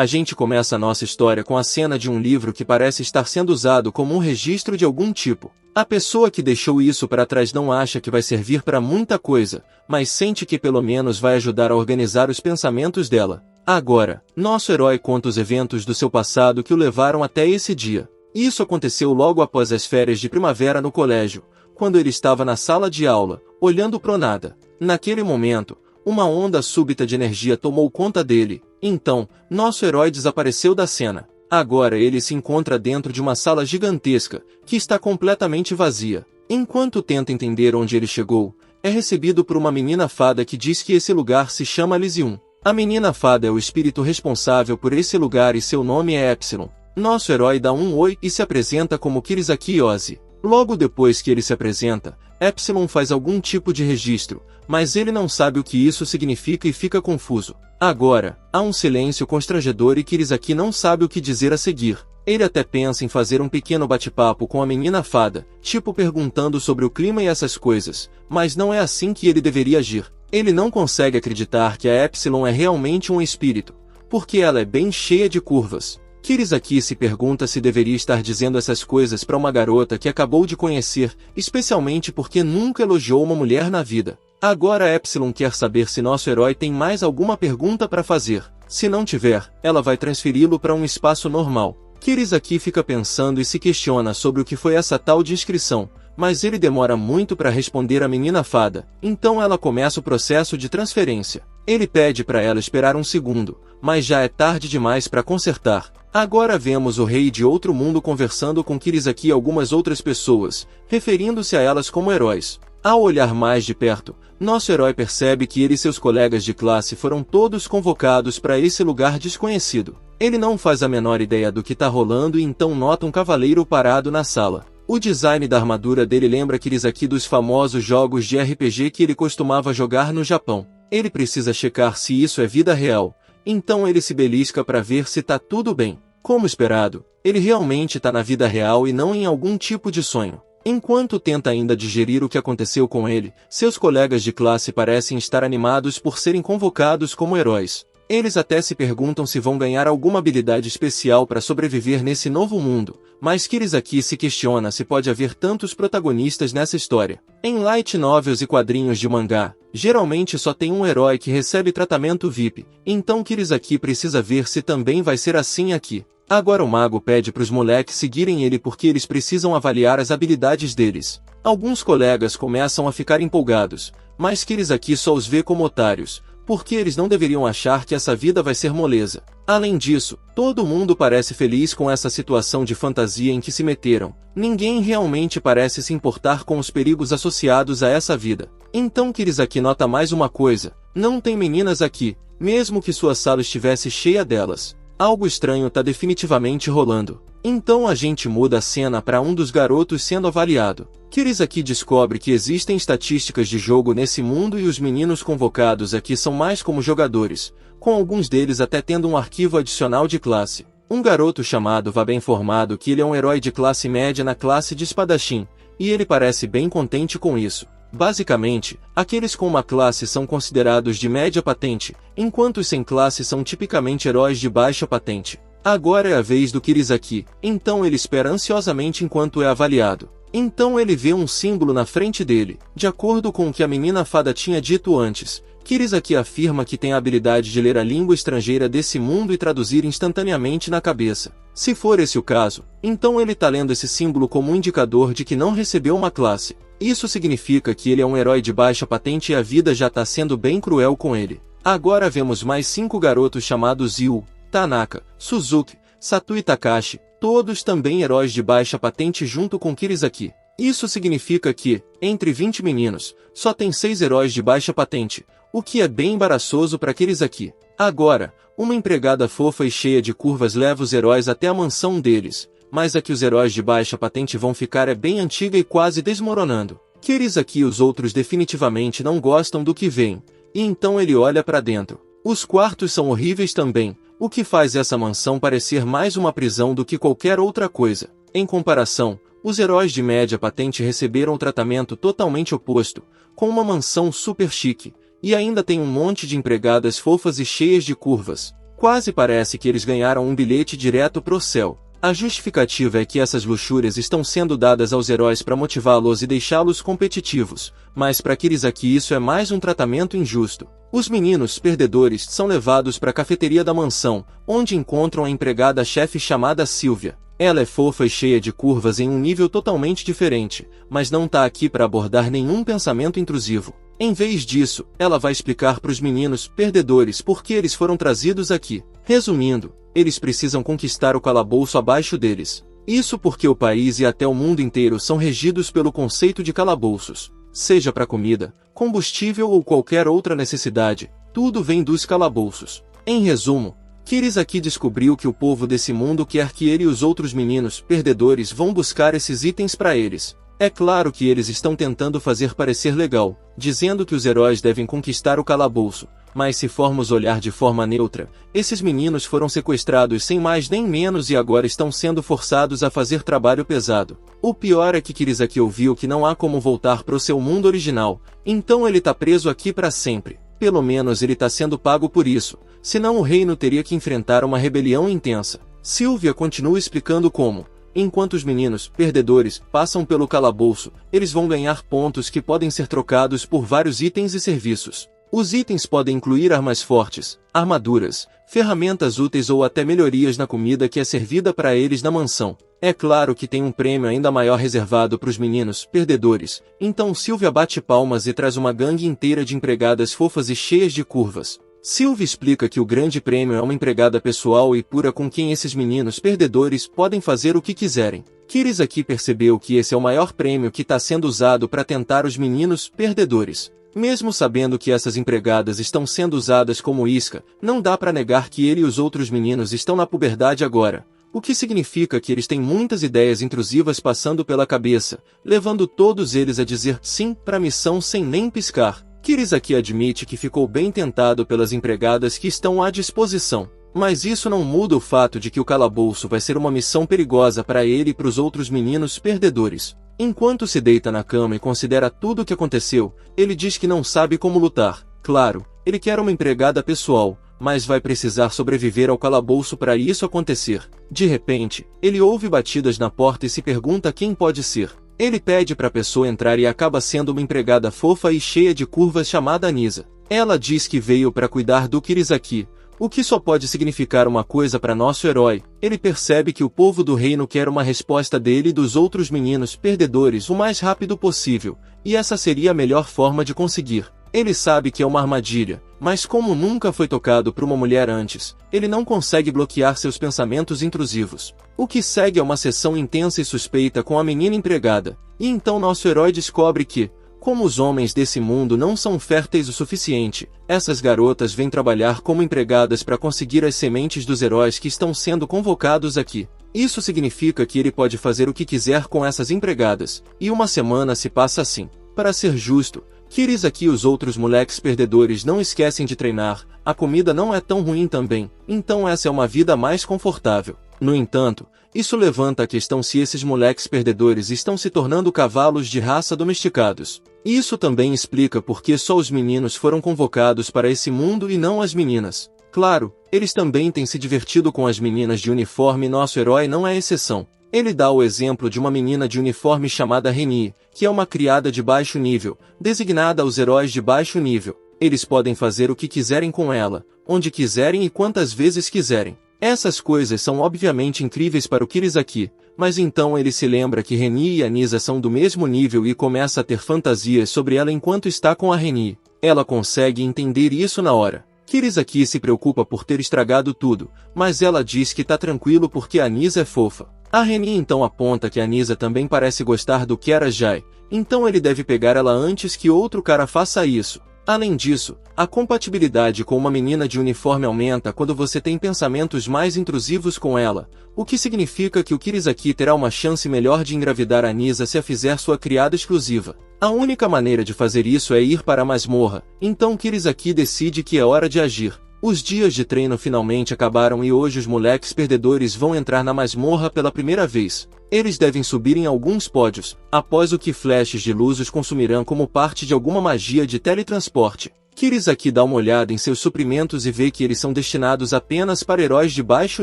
A gente começa a nossa história com a cena de um livro que parece estar sendo usado como um registro de algum tipo. A pessoa que deixou isso para trás não acha que vai servir para muita coisa, mas sente que pelo menos vai ajudar a organizar os pensamentos dela. Agora, nosso herói conta os eventos do seu passado que o levaram até esse dia. Isso aconteceu logo após as férias de primavera no colégio, quando ele estava na sala de aula, olhando pro nada. Naquele momento, uma onda súbita de energia tomou conta dele. Então, nosso herói desapareceu da cena. Agora ele se encontra dentro de uma sala gigantesca, que está completamente vazia. Enquanto tenta entender onde ele chegou, é recebido por uma menina fada que diz que esse lugar se chama Elysium. A menina fada é o espírito responsável por esse lugar e seu nome é Epsilon. Nosso herói dá um oi e se apresenta como Kirisaki Ozzy. Logo depois que ele se apresenta, Epsilon faz algum tipo de registro, mas ele não sabe o que isso significa e fica confuso. Agora, há um silêncio constrangedor e Kirisaki não sabe o que dizer a seguir. Ele até pensa em fazer um pequeno bate-papo com a menina fada, tipo perguntando sobre o clima e essas coisas, mas não é assim que ele deveria agir. Ele não consegue acreditar que a Epsilon é realmente um espírito, porque ela é bem cheia de curvas. Kirisaki se pergunta se deveria estar dizendo essas coisas para uma garota que acabou de conhecer, especialmente porque nunca elogiou uma mulher na vida. Agora Epsilon quer saber se nosso herói tem mais alguma pergunta para fazer. Se não tiver, ela vai transferi-lo para um espaço normal. Kirisaki fica pensando e se questiona sobre o que foi essa tal de inscrição, mas ele demora muito para responder a menina fada, então ela começa o processo de transferência. Ele pede para ela esperar um segundo, mas já é tarde demais para consertar. Agora vemos o rei de outro mundo conversando com Kirisaki e algumas outras pessoas, referindo-se a elas como heróis. Ao olhar mais de perto, nosso herói percebe que ele e seus colegas de classe foram todos convocados para esse lugar desconhecido. Ele não faz a menor ideia do que está rolando e então nota um cavaleiro parado na sala. O design da armadura dele lembra Kirisaki dos famosos jogos de RPG que ele costumava jogar no Japão. Ele precisa checar se isso é vida real, então ele se belisca para ver se tá tudo bem. Como esperado, ele realmente está na vida real e não em algum tipo de sonho. Enquanto tenta ainda digerir o que aconteceu com ele, seus colegas de classe parecem estar animados por serem convocados como heróis. Eles até se perguntam se vão ganhar alguma habilidade especial para sobreviver nesse novo mundo, mas Kirisaki se questiona se pode haver tantos protagonistas nessa história. Em light novels e quadrinhos de mangá, geralmente só tem um herói que recebe tratamento VIP, então Kirisaki precisa ver se também vai ser assim aqui. Agora o mago pede para os moleques seguirem ele porque eles precisam avaliar as habilidades deles. Alguns colegas começam a ficar empolgados, mas Kirisaki só os vê como otários, porque eles não deveriam achar que essa vida vai ser moleza. Além disso, todo mundo parece feliz com essa situação de fantasia em que se meteram. Ninguém realmente parece se importar com os perigos associados a essa vida. Então Kirisaki nota mais uma coisa: não tem meninas aqui, mesmo que sua sala estivesse cheia delas. Algo estranho está definitivamente rolando. Então a gente muda a cena para um dos garotos sendo avaliado. Kirisaki descobre que existem estatísticas de jogo nesse mundo e os meninos convocados aqui são mais como jogadores, com alguns deles até tendo um arquivo adicional de classe. Um garoto chamado Vá bem informado que ele é um herói de classe média na classe de espadachim, e ele parece bem contente com isso. Basicamente, aqueles com uma classe são considerados de média patente, enquanto os sem classe são tipicamente heróis de baixa patente. Agora é a vez do Kirisaki, então ele espera ansiosamente enquanto é avaliado. Então ele vê um símbolo na frente dele. De acordo com o que a menina fada tinha dito antes, Kirisaki afirma que tem a habilidade de ler a língua estrangeira desse mundo e traduzir instantaneamente na cabeça. Se for esse o caso, então ele está lendo esse símbolo como um indicador de que não recebeu uma classe. Isso significa que ele é um herói de baixa patente e a vida já está sendo bem cruel com ele. Agora vemos mais 5 garotos chamados Yu, Tanaka, Suzuki, Satu e Takashi, todos também heróis de baixa patente junto com Kirisaki. Isso significa que, entre 20 meninos, só tem 6 heróis de baixa patente, o que é bem embaraçoso para Kirisaki. Agora, uma empregada fofa e cheia de curvas leva os heróis até a mansão deles, mas a que os heróis de baixa patente vão ficar é bem antiga e quase desmoronando. Kirisaki e os outros definitivamente não gostam do que veem, e então ele olha para dentro. Os quartos são horríveis também, o que faz essa mansão parecer mais uma prisão do que qualquer outra coisa. Em comparação, os heróis de média patente receberam o tratamento totalmente oposto, com uma mansão super chique, e ainda tem um monte de empregadas fofas e cheias de curvas. Quase parece que eles ganharam um bilhete direto pro céu. A justificativa é que essas luxúrias estão sendo dadas aos heróis para motivá-los e deixá-los competitivos, mas para Kirisaki isso é mais um tratamento injusto. Os meninos perdedores são levados para a cafeteria da mansão, onde encontram a empregada-chefe chamada Sylvia. Ela é fofa e cheia de curvas em um nível totalmente diferente, mas não tá aqui para abordar nenhum pensamento intrusivo. Em vez disso, ela vai explicar para os meninos perdedores por que eles foram trazidos aqui. Resumindo, eles precisam conquistar o calabouço abaixo deles. Isso porque o país e até o mundo inteiro são regidos pelo conceito de calabouços. Seja para comida, combustível ou qualquer outra necessidade, tudo vem dos calabouços. Em resumo, Kirisaki descobriu que o povo desse mundo quer que ele e os outros meninos perdedores vão buscar esses itens para eles. É claro que eles estão tentando fazer parecer legal, dizendo que os heróis devem conquistar o calabouço, mas se formos olhar de forma neutra, esses meninos foram sequestrados sem mais nem menos e agora estão sendo forçados a fazer trabalho pesado. O pior é que Kirisaki ouviu que não há como voltar pro seu mundo original, então ele tá preso aqui para sempre. Pelo menos ele tá sendo pago por isso, senão o reino teria que enfrentar uma rebelião intensa. Sylvia continua explicando como, enquanto os meninos perdedores passam pelo calabouço, eles vão ganhar pontos que podem ser trocados por vários itens e serviços. Os itens podem incluir armas fortes, armaduras, ferramentas úteis ou até melhorias na comida que é servida para eles na mansão. É claro que tem um prêmio ainda maior reservado para os meninos perdedores, então Sylvia bate palmas e traz uma gangue inteira de empregadas fofas e cheias de curvas. Sylvia explica que o grande prêmio é uma empregada pessoal e pura com quem esses meninos perdedores podem fazer o que quiserem. Kirisaki percebeu que esse é o maior prêmio que está sendo usado para tentar os meninos perdedores. Mesmo sabendo que essas empregadas estão sendo usadas como isca, não dá para negar que ele e os outros meninos estão na puberdade agora, o que significa que eles têm muitas ideias intrusivas passando pela cabeça, levando todos eles a dizer sim para a missão sem nem piscar. Kirisaki admite que ficou bem tentado pelas empregadas que estão à disposição, mas isso não muda o fato de que o calabouço vai ser uma missão perigosa para ele e para os outros meninos perdedores. Enquanto se deita na cama e considera tudo o que aconteceu, ele diz que não sabe como lutar. Claro, ele quer uma empregada pessoal, mas vai precisar sobreviver ao calabouço para isso acontecer. De repente, ele ouve batidas na porta e se pergunta quem pode ser. Ele pede para a pessoa entrar e acaba sendo uma empregada fofa e cheia de curvas chamada Anisa. Ela diz que veio para cuidar do Kirisaki, o que só pode significar uma coisa para nosso herói. Ele percebe que o povo do reino quer uma resposta dele e dos outros meninos perdedores o mais rápido possível, e essa seria a melhor forma de conseguir. Ele sabe que é uma armadilha, mas como nunca foi tocado por uma mulher antes, ele não consegue bloquear seus pensamentos intrusivos. O que segue é uma sessão intensa e suspeita com a menina empregada, e então nosso herói descobre que, como os homens desse mundo não são férteis o suficiente, essas garotas vêm trabalhar como empregadas para conseguir as sementes dos heróis que estão sendo convocados aqui. Isso significa que ele pode fazer o que quiser com essas empregadas, e uma semana se passa assim. Para ser justo, Kirisaki e os outros moleques perdedores não esquecem de treinar, a comida não é tão ruim também, então essa é uma vida mais confortável. No entanto, isso levanta a questão se esses moleques perdedores estão se tornando cavalos de raça domesticados. Isso também explica por que só os meninos foram convocados para esse mundo e não as meninas. Claro, eles também têm se divertido com as meninas de uniforme e nosso herói não é exceção. Ele dá o exemplo de uma menina de uniforme chamada Reni, que é uma criada de baixo nível, designada aos heróis de baixo nível. Eles podem fazer o que quiserem com ela, onde quiserem e quantas vezes quiserem. Essas coisas são obviamente incríveis para o Kirisaki, mas então ele se lembra que Reni e Anisa são do mesmo nível e começa a ter fantasias sobre ela enquanto está com a Reni. Ela consegue entender isso na hora. Kirisaki se preocupa por ter estragado tudo, mas ela diz que tá tranquilo porque a Anisa é fofa. A Reni então aponta que a Anisa também parece gostar do Kerajai, então ele deve pegar ela antes que outro cara faça isso. Além disso, a compatibilidade com uma menina de uniforme aumenta quando você tem pensamentos mais intrusivos com ela, o que significa que o Kirisaki terá uma chance melhor de engravidar a Anisa se a fizer sua criada exclusiva. A única maneira de fazer isso é ir para a masmorra, então Kirisaki decide que é hora de agir. Os dias de treino finalmente acabaram e hoje os moleques perdedores vão entrar na masmorra pela primeira vez. Eles devem subir em alguns pódios, após o que flashes de luz os consumirão como parte de alguma magia de teletransporte. Kirisaki dá uma olhada em seus suprimentos e vê que eles são destinados apenas para heróis de baixo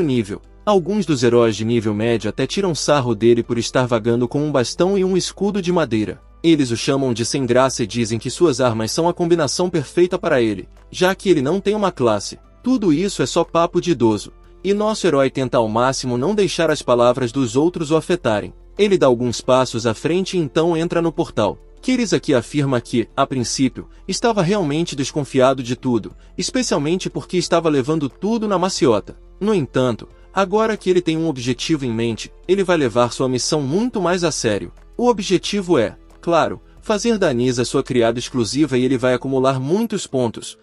nível. Alguns dos heróis de nível médio até tiram sarro dele por estar vagando com um bastão e um escudo de madeira. Eles o chamam de sem graça e dizem que suas armas são a combinação perfeita para ele, já que ele não tem uma classe. Tudo isso é só papo de idoso. E nosso herói tenta ao máximo não deixar as palavras dos outros o afetarem. Ele dá alguns passos à frente e então entra no portal. Kirisaki afirma que, a princípio, estava realmente desconfiado de tudo, especialmente porque estava levando tudo na maciota. No entanto, agora que ele tem um objetivo em mente, ele vai levar sua missão muito mais a sério. O objetivo é, claro, fazer da Nisa sua criada exclusiva e ele vai acumular muitos pontos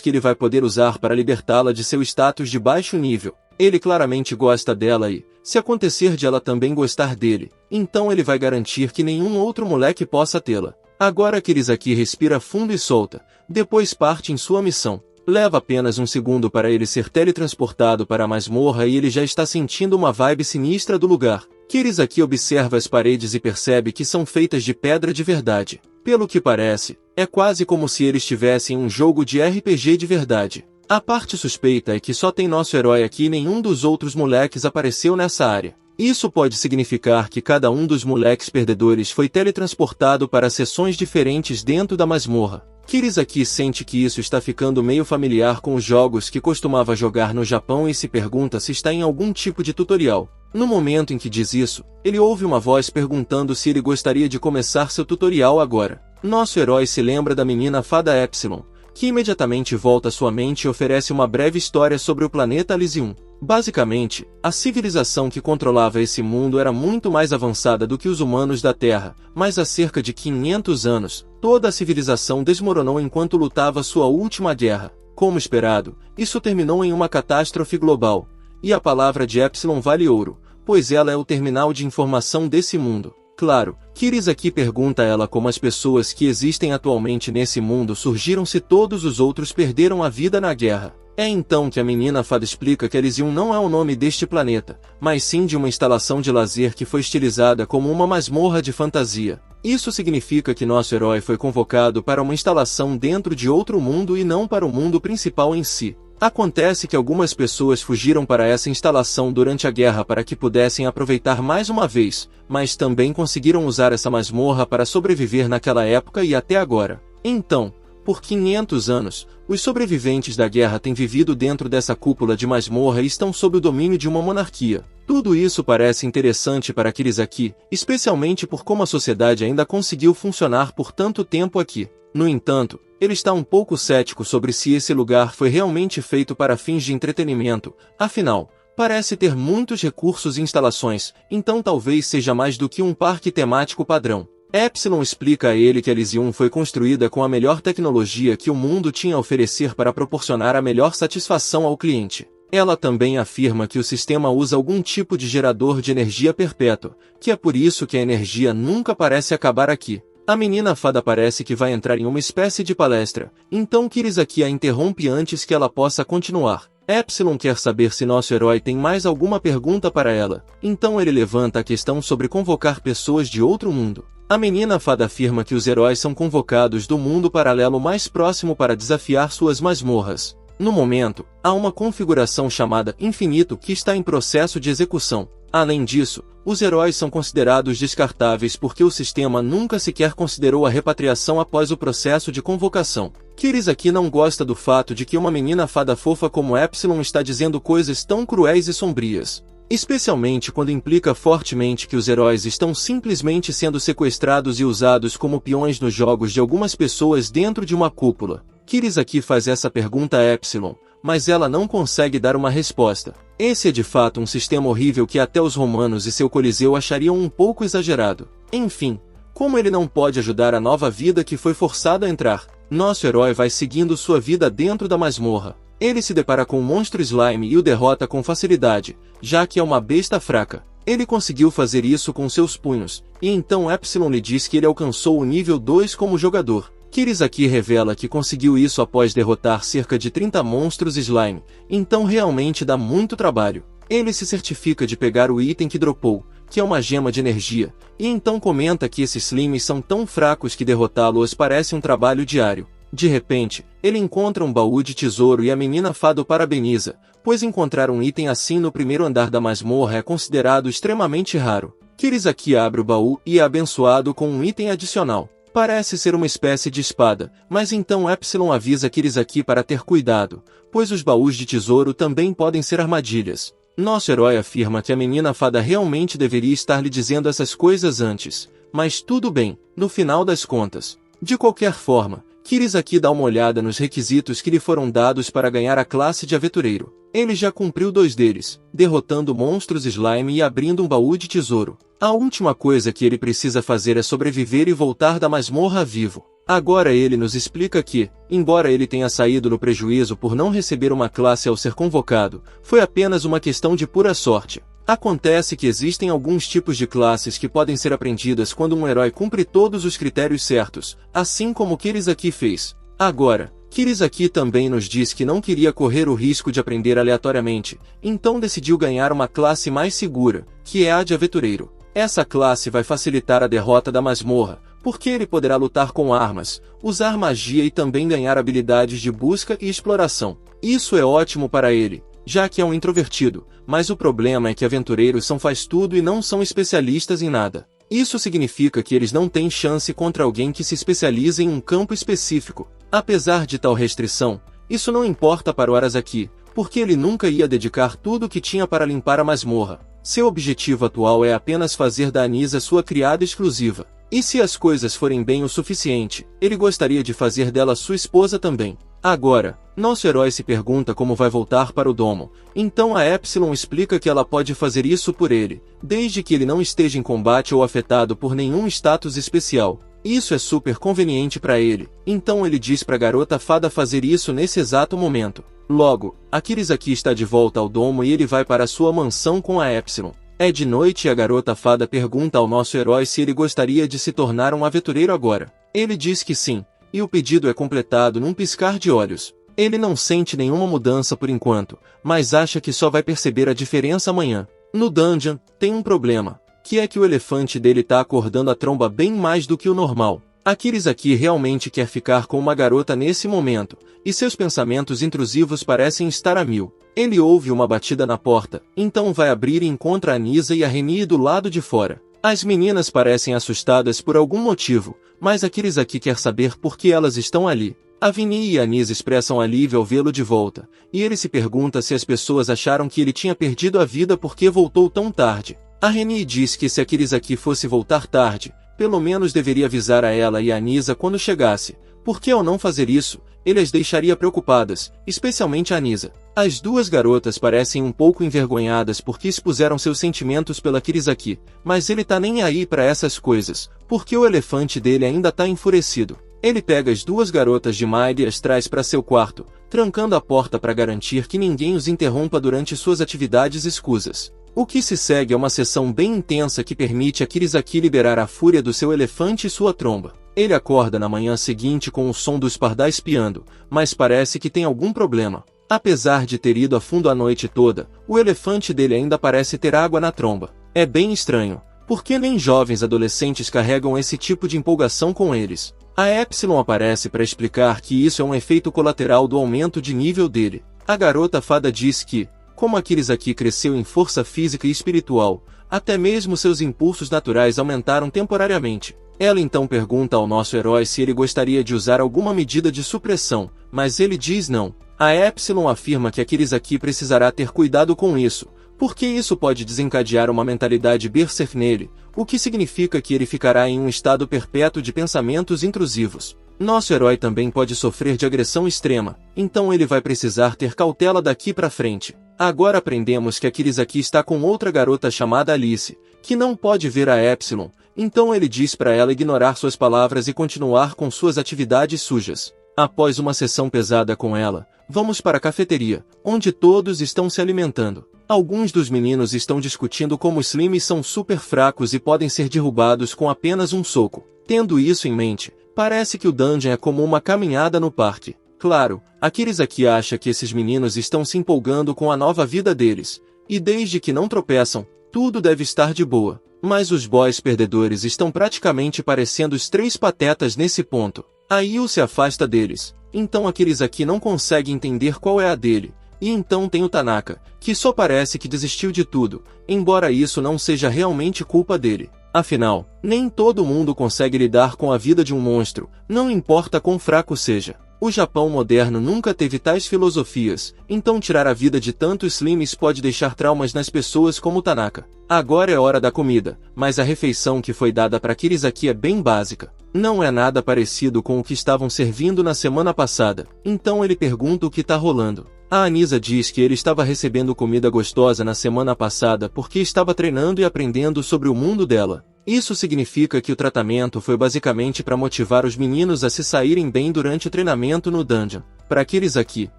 que ele vai poder usar para libertá-la de seu status de baixo nível. Ele claramente gosta dela e, se acontecer de ela também gostar dele, então ele vai garantir que nenhum outro moleque possa tê-la. Agora Kirisaki respira fundo e solta, depois parte em sua missão. Leva apenas um segundo para ele ser teletransportado para a masmorra e ele já está sentindo uma vibe sinistra do lugar. Kirisaki observa as paredes e percebe que são feitas de pedra de verdade. Pelo que parece, é quase como se ele estivesse em um jogo de RPG de verdade. A parte suspeita é que só tem nosso herói aqui e nenhum dos outros moleques apareceu nessa área. Isso pode significar que cada um dos moleques perdedores foi teletransportado para seções diferentes dentro da masmorra. Kirisaki sente que isso está ficando meio familiar com os jogos que costumava jogar no Japão e se pergunta se está em algum tipo de tutorial. No momento em que diz isso, ele ouve uma voz perguntando se ele gostaria de começar seu tutorial agora. Nosso herói se lembra da menina fada Epsilon, que imediatamente volta à sua mente e oferece uma breve história sobre o planeta Elysium. Basicamente, a civilização que controlava esse mundo era muito mais avançada do que os humanos da Terra, mas há cerca de 500 anos, toda a civilização desmoronou enquanto lutava sua última guerra. Como esperado, isso terminou em uma catástrofe global. E a palavra de Epsilon vale ouro, pois ela é o terminal de informação desse mundo. Claro, Kirisaki pergunta a ela como as pessoas que existem atualmente nesse mundo surgiram se todos os outros perderam a vida na guerra. É então que a menina fada explica que Elysium não é o nome deste planeta, mas sim de uma instalação de lazer que foi estilizada como uma masmorra de fantasia. Isso significa que nosso herói foi convocado para uma instalação dentro de outro mundo e não para o mundo principal em si. Acontece que algumas pessoas fugiram para essa instalação durante a guerra para que pudessem aproveitar mais uma vez, mas também conseguiram usar essa masmorra para sobreviver naquela época e até agora. Então, por 500 anos, os sobreviventes da guerra têm vivido dentro dessa cúpula de masmorra e estão sob o domínio de uma monarquia. Tudo isso parece interessante para Kirisaki, especialmente por como a sociedade ainda conseguiu funcionar por tanto tempo aqui. No entanto, ele está um pouco cético sobre se esse lugar foi realmente feito para fins de entretenimento, afinal, parece ter muitos recursos e instalações, então talvez seja mais do que um parque temático padrão. Epsilon explica a ele que Elysium foi construída com a melhor tecnologia que o mundo tinha a oferecer para proporcionar a melhor satisfação ao cliente. Ela também afirma que o sistema usa algum tipo de gerador de energia perpétua, que é por isso que a energia nunca parece acabar aqui. A menina fada parece que vai entrar em uma espécie de palestra, então Kirisaki a interrompe antes que ela possa continuar. Epsilon quer saber se nosso herói tem mais alguma pergunta para ela, então ele levanta a questão sobre convocar pessoas de outro mundo. A menina fada afirma que os heróis são convocados do mundo paralelo mais próximo para desafiar suas masmorras. No momento, há uma configuração chamada Infinito que está em processo de execução. Além disso, os heróis são considerados descartáveis porque o sistema nunca sequer considerou a repatriação após o processo de convocação. Kirisaki não gosta do fato de que uma menina fada fofa como Epsilon está dizendo coisas tão cruéis e sombrias. Especialmente quando implica fortemente que os heróis estão simplesmente sendo sequestrados e usados como peões nos jogos de algumas pessoas dentro de uma cúpula. Kirisaki faz essa pergunta a Epsilon, mas ela não consegue dar uma resposta. Esse é de fato um sistema horrível que até os romanos e seu coliseu achariam um pouco exagerado. Enfim, como ele não pode ajudar a nova vida que foi forçado a entrar, nosso herói vai seguindo sua vida dentro da masmorra. Ele se depara com o monstro Slime e o derrota com facilidade, já que é uma besta fraca. Ele conseguiu fazer isso com seus punhos, e então Epsilon lhe diz que ele alcançou o nível 2 como jogador. Kirisaki revela que conseguiu isso após derrotar cerca de 30 monstros Slime, então realmente dá muito trabalho. Ele se certifica de pegar o item que dropou, que é uma gema de energia, e então comenta que esses slimes são tão fracos que derrotá-los parece um trabalho diário. De repente, ele encontra um baú de tesouro e a menina fada o parabeniza, pois encontrar um item assim no primeiro andar da masmorra é considerado extremamente raro. Kirisaki abre o baú e é abençoado com um item adicional. Parece ser uma espécie de espada, mas então Epsilon avisa Kirisaki para ter cuidado, pois os baús de tesouro também podem ser armadilhas. Nosso herói afirma que a menina fada realmente deveria estar lhe dizendo essas coisas antes, mas tudo bem, no final das contas. De qualquer forma, Kirisaki dá uma olhada nos requisitos que lhe foram dados para ganhar a classe de aventureiro. Ele já cumpriu 2 deles, derrotando monstros slime e abrindo um baú de tesouro. A última coisa que ele precisa fazer é sobreviver e voltar da masmorra vivo. Agora ele nos explica que, embora ele tenha saído no prejuízo por não receber uma classe ao ser convocado, foi apenas uma questão de pura sorte. Acontece que existem alguns tipos de classes que podem ser aprendidas quando um herói cumpre todos os critérios certos, assim como Kirisaki fez. Agora, Kirisaki também nos diz que não queria correr o risco de aprender aleatoriamente, então decidiu ganhar uma classe mais segura, que é a de aventureiro. Essa classe vai facilitar a derrota da masmorra, porque ele poderá lutar com armas, usar magia e também ganhar habilidades de busca e exploração. Isso é ótimo para ele, já que é um introvertido, mas o problema é que aventureiros são faz-tudo e não são especialistas em nada. Isso significa que eles não têm chance contra alguém que se especializa em um campo específico. Apesar de tal restrição, isso não importa para o Arasaki, porque ele nunca ia dedicar tudo o que tinha para limpar a masmorra. Seu objetivo atual é apenas fazer da Anisa sua criada exclusiva. E se as coisas forem bem o suficiente, ele gostaria de fazer dela sua esposa também. Agora, nosso herói se pergunta como vai voltar para o domo, então a Epsilon explica que ela pode fazer isso por ele, desde que ele não esteja em combate ou afetado por nenhum status especial. Isso é super conveniente para ele, então ele diz para a garota fada fazer isso nesse exato momento. Logo, a Kirisaki está de volta ao domo e ele vai para sua mansão com a Epsilon. É de noite e a garota fada pergunta ao nosso herói se ele gostaria de se tornar um aventureiro agora. Ele diz que sim, e o pedido é completado num piscar de olhos. Ele não sente nenhuma mudança por enquanto, mas acha que só vai perceber a diferença amanhã. No dungeon, tem um problema, que é que o elefante dele tá acordando a tromba bem mais do que o normal. A Kirisaki realmente quer ficar com uma garota nesse momento, e seus pensamentos intrusivos parecem estar a mil. Ele ouve uma batida na porta, então vai abrir e encontra a Anisa e a Reni do lado de fora. As meninas parecem assustadas por algum motivo, mas a Kirisaki quer saber por que elas estão ali. A Vini e a Anisa expressam alívio ao vê-lo de volta, e ele se pergunta se as pessoas acharam que ele tinha perdido a vida porque voltou tão tarde. A Reni diz que se a Kirisaki fosse voltar tarde, pelo menos deveria avisar a ela e a Anisa quando chegasse, porque ao não fazer isso, ele as deixaria preocupadas, especialmente a Anisa. As duas garotas parecem um pouco envergonhadas porque expuseram seus sentimentos pela Kirisaki, mas ele tá nem aí para essas coisas, porque o elefante dele ainda tá enfurecido. Ele pega as duas garotas de Maide e as traz para seu quarto, trancando a porta para garantir que ninguém os interrompa durante suas atividades escusas. O que se segue é uma sessão bem intensa que permite a Kirisaki liberar a fúria do seu elefante e sua tromba. Ele acorda na manhã seguinte com o som dos pardais piando, mas parece que tem algum problema. Apesar de ter ido a fundo a noite toda, o elefante dele ainda parece ter água na tromba. É bem estranho, porque nem jovens adolescentes carregam esse tipo de empolgação com eles. A Epsilon aparece para explicar que isso é um efeito colateral do aumento de nível dele. A garota fada diz que, como a Kirisaki cresceu em força física e espiritual, até mesmo seus impulsos naturais aumentaram temporariamente. Ela então pergunta ao nosso herói se ele gostaria de usar alguma medida de supressão, mas ele diz não. A Epsilon afirma que a Kirisaki precisará ter cuidado com isso, porque isso pode desencadear uma mentalidade berserk nele, o que significa que ele ficará em um estado perpétuo de pensamentos intrusivos. Nosso herói também pode sofrer de agressão extrema, então ele vai precisar ter cautela daqui para frente. Agora aprendemos que a Kirisaki está com outra garota chamada Alice, que não pode ver a Epsilon, então ele diz para ela ignorar suas palavras e continuar com suas atividades sujas. Após uma sessão pesada com ela, vamos para a cafeteria, onde todos estão se alimentando. Alguns dos meninos estão discutindo como os slimes são super fracos e podem ser derrubados com apenas um soco. Tendo isso em mente, parece que o dungeon é como uma caminhada no parque. Claro, a Kirisaki acha que esses meninos estão se empolgando com a nova vida deles, e desde que não tropeçam, tudo deve estar de boa. Mas os boys perdedores estão praticamente parecendo os três patetas nesse ponto. A Yu se afasta deles, então aqueles aqui não conseguem entender qual é a dele. E então tem o Tanaka, que só parece que desistiu de tudo, embora isso não seja realmente culpa dele. Afinal, nem todo mundo consegue lidar com a vida de um monstro, não importa quão fraco seja. O Japão moderno nunca teve tais filosofias, então tirar a vida de tantos slimes pode deixar traumas nas pessoas como Tanaka. Agora é hora da comida, mas a refeição que foi dada para Kirisaki é bem básica. Não é nada parecido com o que estavam servindo na semana passada, então ele pergunta o que tá rolando. A Anisa diz que ele estava recebendo comida gostosa na semana passada porque estava treinando e aprendendo sobre o mundo dela. Isso significa que o tratamento foi basicamente para motivar os meninos a se saírem bem durante o treinamento no dungeon. Para Kirisaki,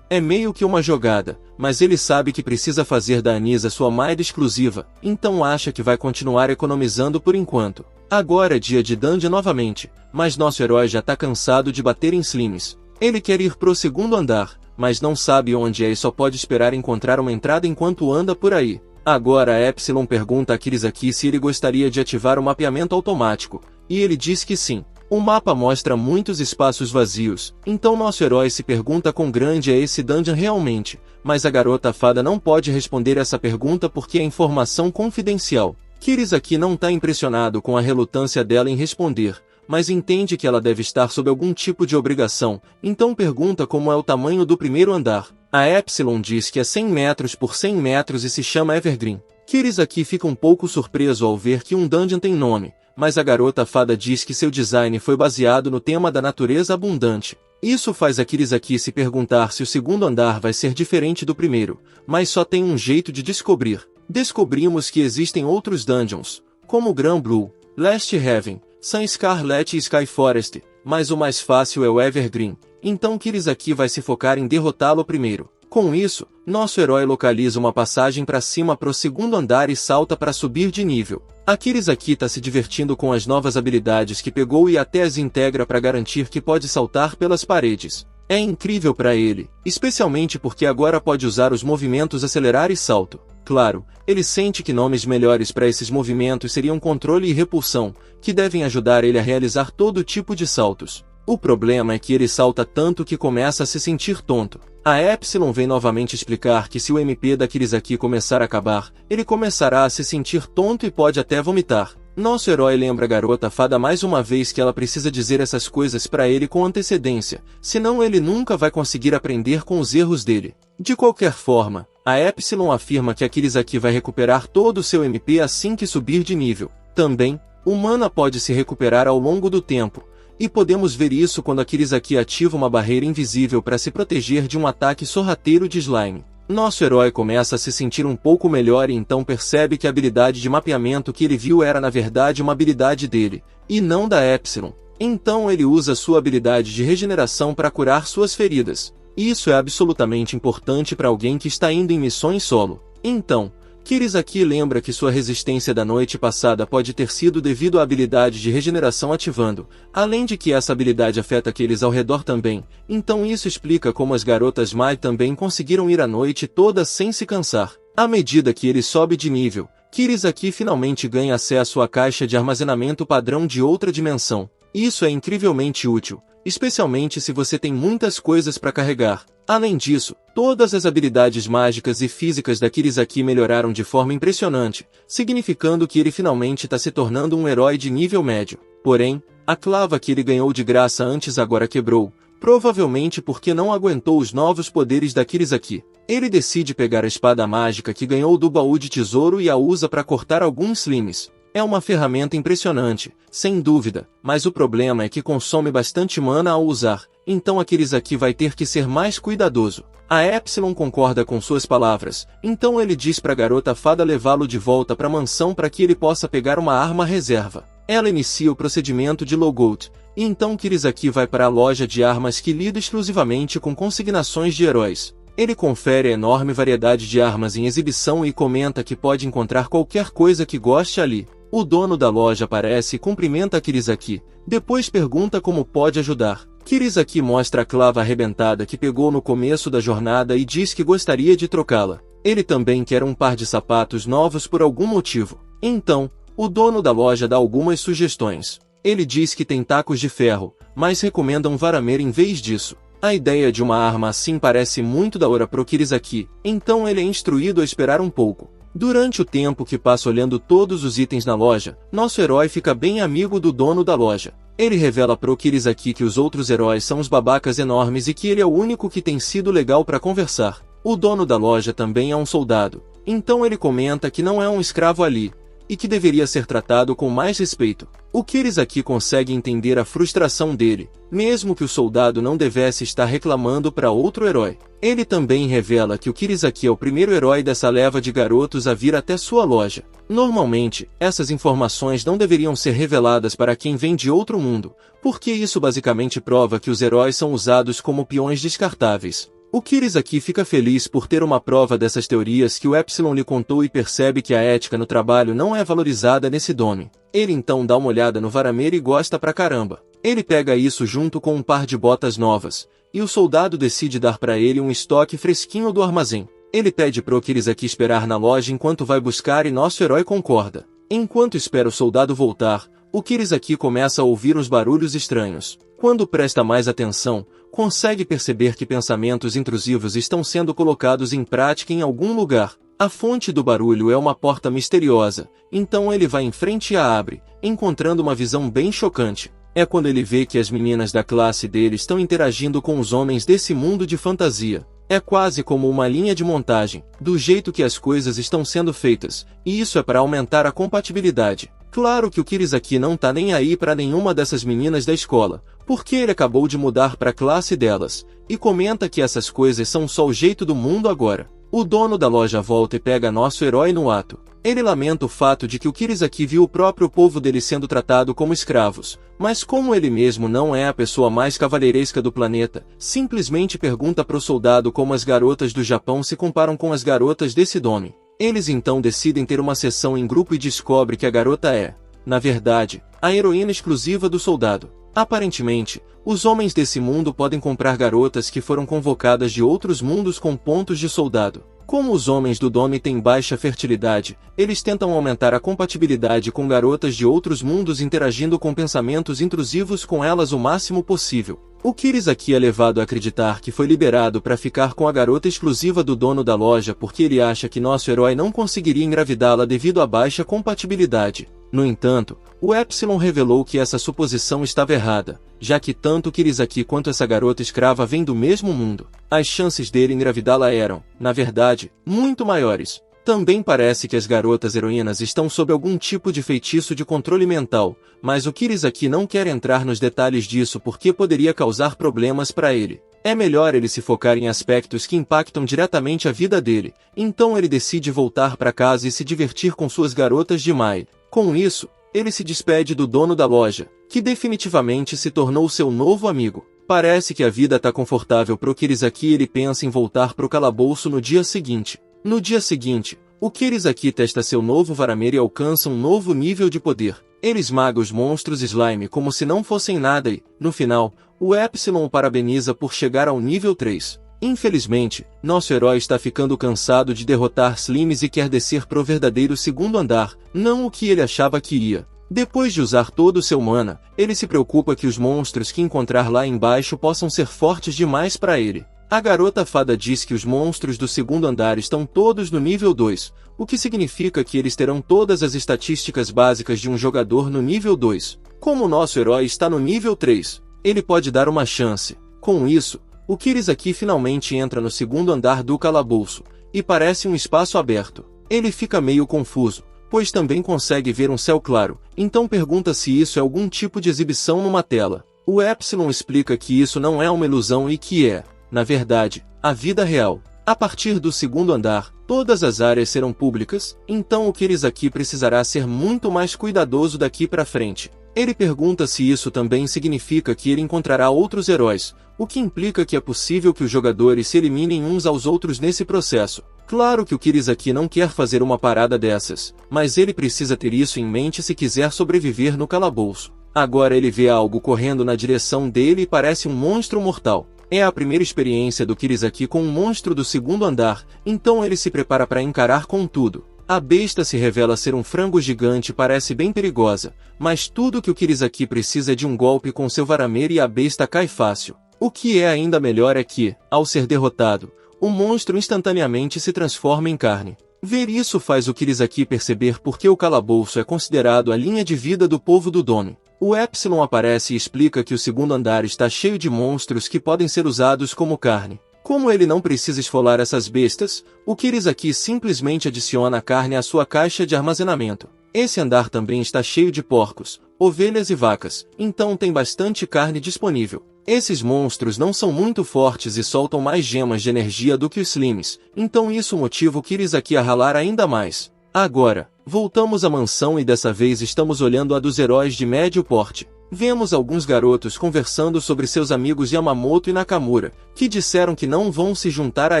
é meio que uma jogada, mas ele sabe que precisa fazer da Anisa sua maid exclusiva, então acha que vai continuar economizando por enquanto. Agora é dia de dungeon novamente, mas nosso herói já tá cansado de bater em slimes. Ele quer ir pro segundo andar, mas não sabe onde é e só pode esperar encontrar uma entrada enquanto anda por aí. Agora a Epsilon pergunta a Kirisaki se ele gostaria de ativar o mapeamento automático, e ele diz que sim. O mapa mostra muitos espaços vazios, então nosso herói se pergunta quão grande é esse dungeon realmente, mas a garota fada não pode responder essa pergunta porque é informação confidencial. Kirisaki não está impressionado com a relutância dela em responder, mas entende que ela deve estar sob algum tipo de obrigação, então pergunta como é o tamanho do primeiro andar. A Epsilon diz que é 100 metros por 100 metros e se chama Evergreen. Kirisaki fica um pouco surpreso ao ver que um dungeon tem nome, mas a garota fada diz que seu design foi baseado no tema da natureza abundante. Isso faz a Kirisaki se perguntar se o segundo andar vai ser diferente do primeiro, mas só tem um jeito de descobrir. Descobrimos que existem outros dungeons, como Grand Blue, Last Heaven, Sun Scarlet e Sky Forest, mas o mais fácil é o Evergreen, então Kirisaki vai se focar em derrotá-lo primeiro. Com isso, nosso herói localiza uma passagem para cima pro segundo andar e salta para subir de nível. A Kirisaki tá se divertindo com as novas habilidades que pegou e até as integra para garantir que pode saltar pelas paredes. É incrível para ele, especialmente porque agora pode usar os movimentos acelerar e salto. Claro, ele sente que nomes melhores para esses movimentos seriam controle e repulsão, que devem ajudar ele a realizar todo tipo de saltos. O problema é que ele salta tanto que começa a se sentir tonto. A Epsilon vem novamente explicar que se o MP da Kirisaki começar a acabar, ele começará a se sentir tonto e pode até vomitar. Nosso herói lembra a garota fada mais uma vez que ela precisa dizer essas coisas para ele com antecedência, senão ele nunca vai conseguir aprender com os erros dele. De qualquer forma, a Epsilon afirma que a Kirisaki vai recuperar todo o seu MP assim que subir de nível. Também, o mana pode se recuperar ao longo do tempo, e podemos ver isso quando a Kirisaki ativa uma barreira invisível para se proteger de um ataque sorrateiro de slime. Nosso herói começa a se sentir um pouco melhor e então percebe que a habilidade de mapeamento que ele viu era na verdade uma habilidade dele, e não da Epsilon. Então ele usa sua habilidade de regeneração para curar suas feridas. Isso é absolutamente importante para alguém que está indo em missões solo. Então, Kirisaki lembra que sua resistência da noite passada pode ter sido devido à habilidade de regeneração ativando, além de que essa habilidade afeta aqueles ao redor também, então isso explica como as garotas Mai também conseguiram ir a noite toda sem se cansar. À medida que ele sobe de nível, Kirisaki finalmente ganha acesso à caixa de armazenamento padrão de outra dimensão. Isso é incrivelmente útil, especialmente se você tem muitas coisas para carregar. Além disso, todas as habilidades mágicas e físicas da Kirisaki melhoraram de forma impressionante, significando que ele finalmente está se tornando um herói de nível médio. Porém, a clava que ele ganhou de graça antes agora quebrou, provavelmente porque não aguentou os novos poderes da Kirisaki. Ele decide pegar a espada mágica que ganhou do baú de tesouro e a usa para cortar alguns slimes. É uma ferramenta impressionante, sem dúvida, mas o problema é que consome bastante mana ao usar, então a Kirisaki vai ter que ser mais cuidadoso. A Epsilon concorda com suas palavras, então ele diz para a garota fada levá-lo de volta para a mansão para que ele possa pegar uma arma reserva. Ela inicia o procedimento de logout, e então Kirisaki vai para a loja de armas que lida exclusivamente com consignações de heróis. Ele confere a enorme variedade de armas em exibição e comenta que pode encontrar qualquer coisa que goste ali. O dono da loja aparece e cumprimenta a Kirisaki, depois pergunta como pode ajudar. Kirisaki mostra a clava arrebentada que pegou no começo da jornada e diz que gostaria de trocá-la. Ele também quer um par de sapatos novos por algum motivo. Então, o dono da loja dá algumas sugestões. Ele diz que tem tacos de ferro, mas recomenda um varameira em vez disso. A ideia de uma arma assim parece muito da hora pro Kirisaki, então ele é instruído a esperar um pouco. Durante o tempo que passa olhando todos os itens na loja, nosso herói fica bem amigo do dono da loja. Ele revela pro Kirisaki que os outros heróis são os babacas enormes e que ele é o único que tem sido legal para conversar. O dono da loja também é um soldado, então ele comenta que não é um escravo ali, e que deveria ser tratado com mais respeito. O Kirisaki consegue entender a frustração dele, mesmo que o soldado não devesse estar reclamando para outro herói. Ele também revela que o Kirisaki é o primeiro herói dessa leva de garotos a vir até sua loja. Normalmente, essas informações não deveriam ser reveladas para quem vem de outro mundo, porque isso basicamente prova que os heróis são usados como peões descartáveis. O Kirisaki fica feliz por ter uma prova dessas teorias que o Epsilon lhe contou e percebe que a ética no trabalho não é valorizada nesse dome. Ele então dá uma olhada no varameira e gosta pra caramba. Ele pega isso junto com um par de botas novas, e o soldado decide dar pra ele um estoque fresquinho do armazém. Ele pede pro Kirisaki esperar na loja enquanto vai buscar e nosso herói concorda. Enquanto espera o soldado voltar, o Kirisaki começa a ouvir uns barulhos estranhos. Quando presta mais atenção, consegue perceber que pensamentos intrusivos estão sendo colocados em prática em algum lugar. A fonte do barulho é uma porta misteriosa, então ele vai em frente e a abre, encontrando uma visão bem chocante. É quando ele vê que as meninas da classe dele estão interagindo com os homens desse mundo de fantasia. É quase como uma linha de montagem, do jeito que as coisas estão sendo feitas, e isso é para aumentar a compatibilidade. Claro que o Kirisaki não tá nem aí para nenhuma dessas meninas da escola, porque ele acabou de mudar para a classe delas, e comenta que essas coisas são só o jeito do mundo agora. O dono da loja volta e pega nosso herói no ato. Ele lamenta o fato de que o Kirisaki viu o próprio povo dele sendo tratado como escravos, mas como ele mesmo não é a pessoa mais cavalheiresca do planeta, simplesmente pergunta pro soldado como as garotas do Japão se comparam com as garotas desse dome. Eles então decidem ter uma sessão em grupo e descobre que a garota é, na verdade, a heroína exclusiva do soldado. Aparentemente, os homens desse mundo podem comprar garotas que foram convocadas de outros mundos com pontos de soldado. Como os homens do Dome têm baixa fertilidade, eles tentam aumentar a compatibilidade com garotas de outros mundos interagindo com pensamentos intrusivos com elas o máximo possível. O Kirisaki é levado a acreditar que foi liberado para ficar com a garota exclusiva do dono da loja porque ele acha que nosso herói não conseguiria engravidá-la devido à baixa compatibilidade. No entanto, o Epsilon revelou que essa suposição estava errada, já que tanto o Kirisaki quanto essa garota escrava vêm do mesmo mundo. As chances dele engravidá-la eram, na verdade, muito maiores. Também parece que as garotas heroínas estão sob algum tipo de feitiço de controle mental, mas o Kirisaki não quer entrar nos detalhes disso porque poderia causar problemas para ele. É melhor ele se focar em aspectos que impactam diretamente a vida dele, então ele decide voltar para casa e se divertir com suas garotas de Mai. Com isso, ele se despede do dono da loja, que definitivamente se tornou seu novo amigo. Parece que a vida tá confortável pro Kirisaki e ele pensa em voltar pro calabouço no dia seguinte. No dia seguinte, o Kirisaki testa seu novo varameira e alcança um novo nível de poder. Ele esmaga os monstros slime como se não fossem nada e, no final, o Epsilon o parabeniza por chegar ao nível 3. Infelizmente, nosso herói está ficando cansado de derrotar Slimes e quer descer pro verdadeiro segundo andar, não o que ele achava que ia. Depois de usar todo o seu mana, ele se preocupa que os monstros que encontrar lá embaixo possam ser fortes demais para ele. A garota fada diz que os monstros do segundo andar estão todos no nível 2, o que significa que eles terão todas as estatísticas básicas de um jogador no nível 2. Como o nosso herói está no nível 3, ele pode dar uma chance. Com isso, o Kirisaki finalmente entra no segundo andar do calabouço, e parece um espaço aberto. Ele fica meio confuso, pois também consegue ver um céu claro, então pergunta se isso é algum tipo de exibição numa tela. O Epsilon explica que isso não é uma ilusão e que é, na verdade, a vida real. A partir do segundo andar, todas as áreas serão públicas, então o Kirisaki precisará ser muito mais cuidadoso daqui para frente. Ele pergunta se isso também significa que ele encontrará outros heróis, o que implica que é possível que os jogadores se eliminem uns aos outros nesse processo. Claro que o Kirisaki não quer fazer uma parada dessas, mas ele precisa ter isso em mente se quiser sobreviver no calabouço. Agora ele vê algo correndo na direção dele e parece um monstro mortal. É a primeira experiência do Kirisaki com um monstro do segundo andar, então ele se prepara para encarar com tudo. A besta se revela ser um frango gigante e parece bem perigosa, mas tudo que o Kirisaki precisa é de um golpe com seu varameira e a besta cai fácil. O que é ainda melhor é que, ao ser derrotado, o monstro instantaneamente se transforma em carne. Ver isso faz o Kirisaki perceber por que o calabouço é considerado a linha de vida do povo do dono. O Epsilon aparece e explica que o segundo andar está cheio de monstros que podem ser usados como carne. Como ele não precisa esfolar essas bestas, o Kirisaki simplesmente adiciona a carne à sua caixa de armazenamento. Esse andar também está cheio de porcos, ovelhas e vacas, então tem bastante carne disponível. Esses monstros não são muito fortes e soltam mais gemas de energia do que os Slimes, então isso motiva o Kirisaki a ralar ainda mais. Agora, voltamos à mansão e dessa vez estamos olhando a dos heróis de médio porte. Vemos alguns garotos conversando sobre seus amigos Yamamoto e Nakamura, que disseram que não vão se juntar a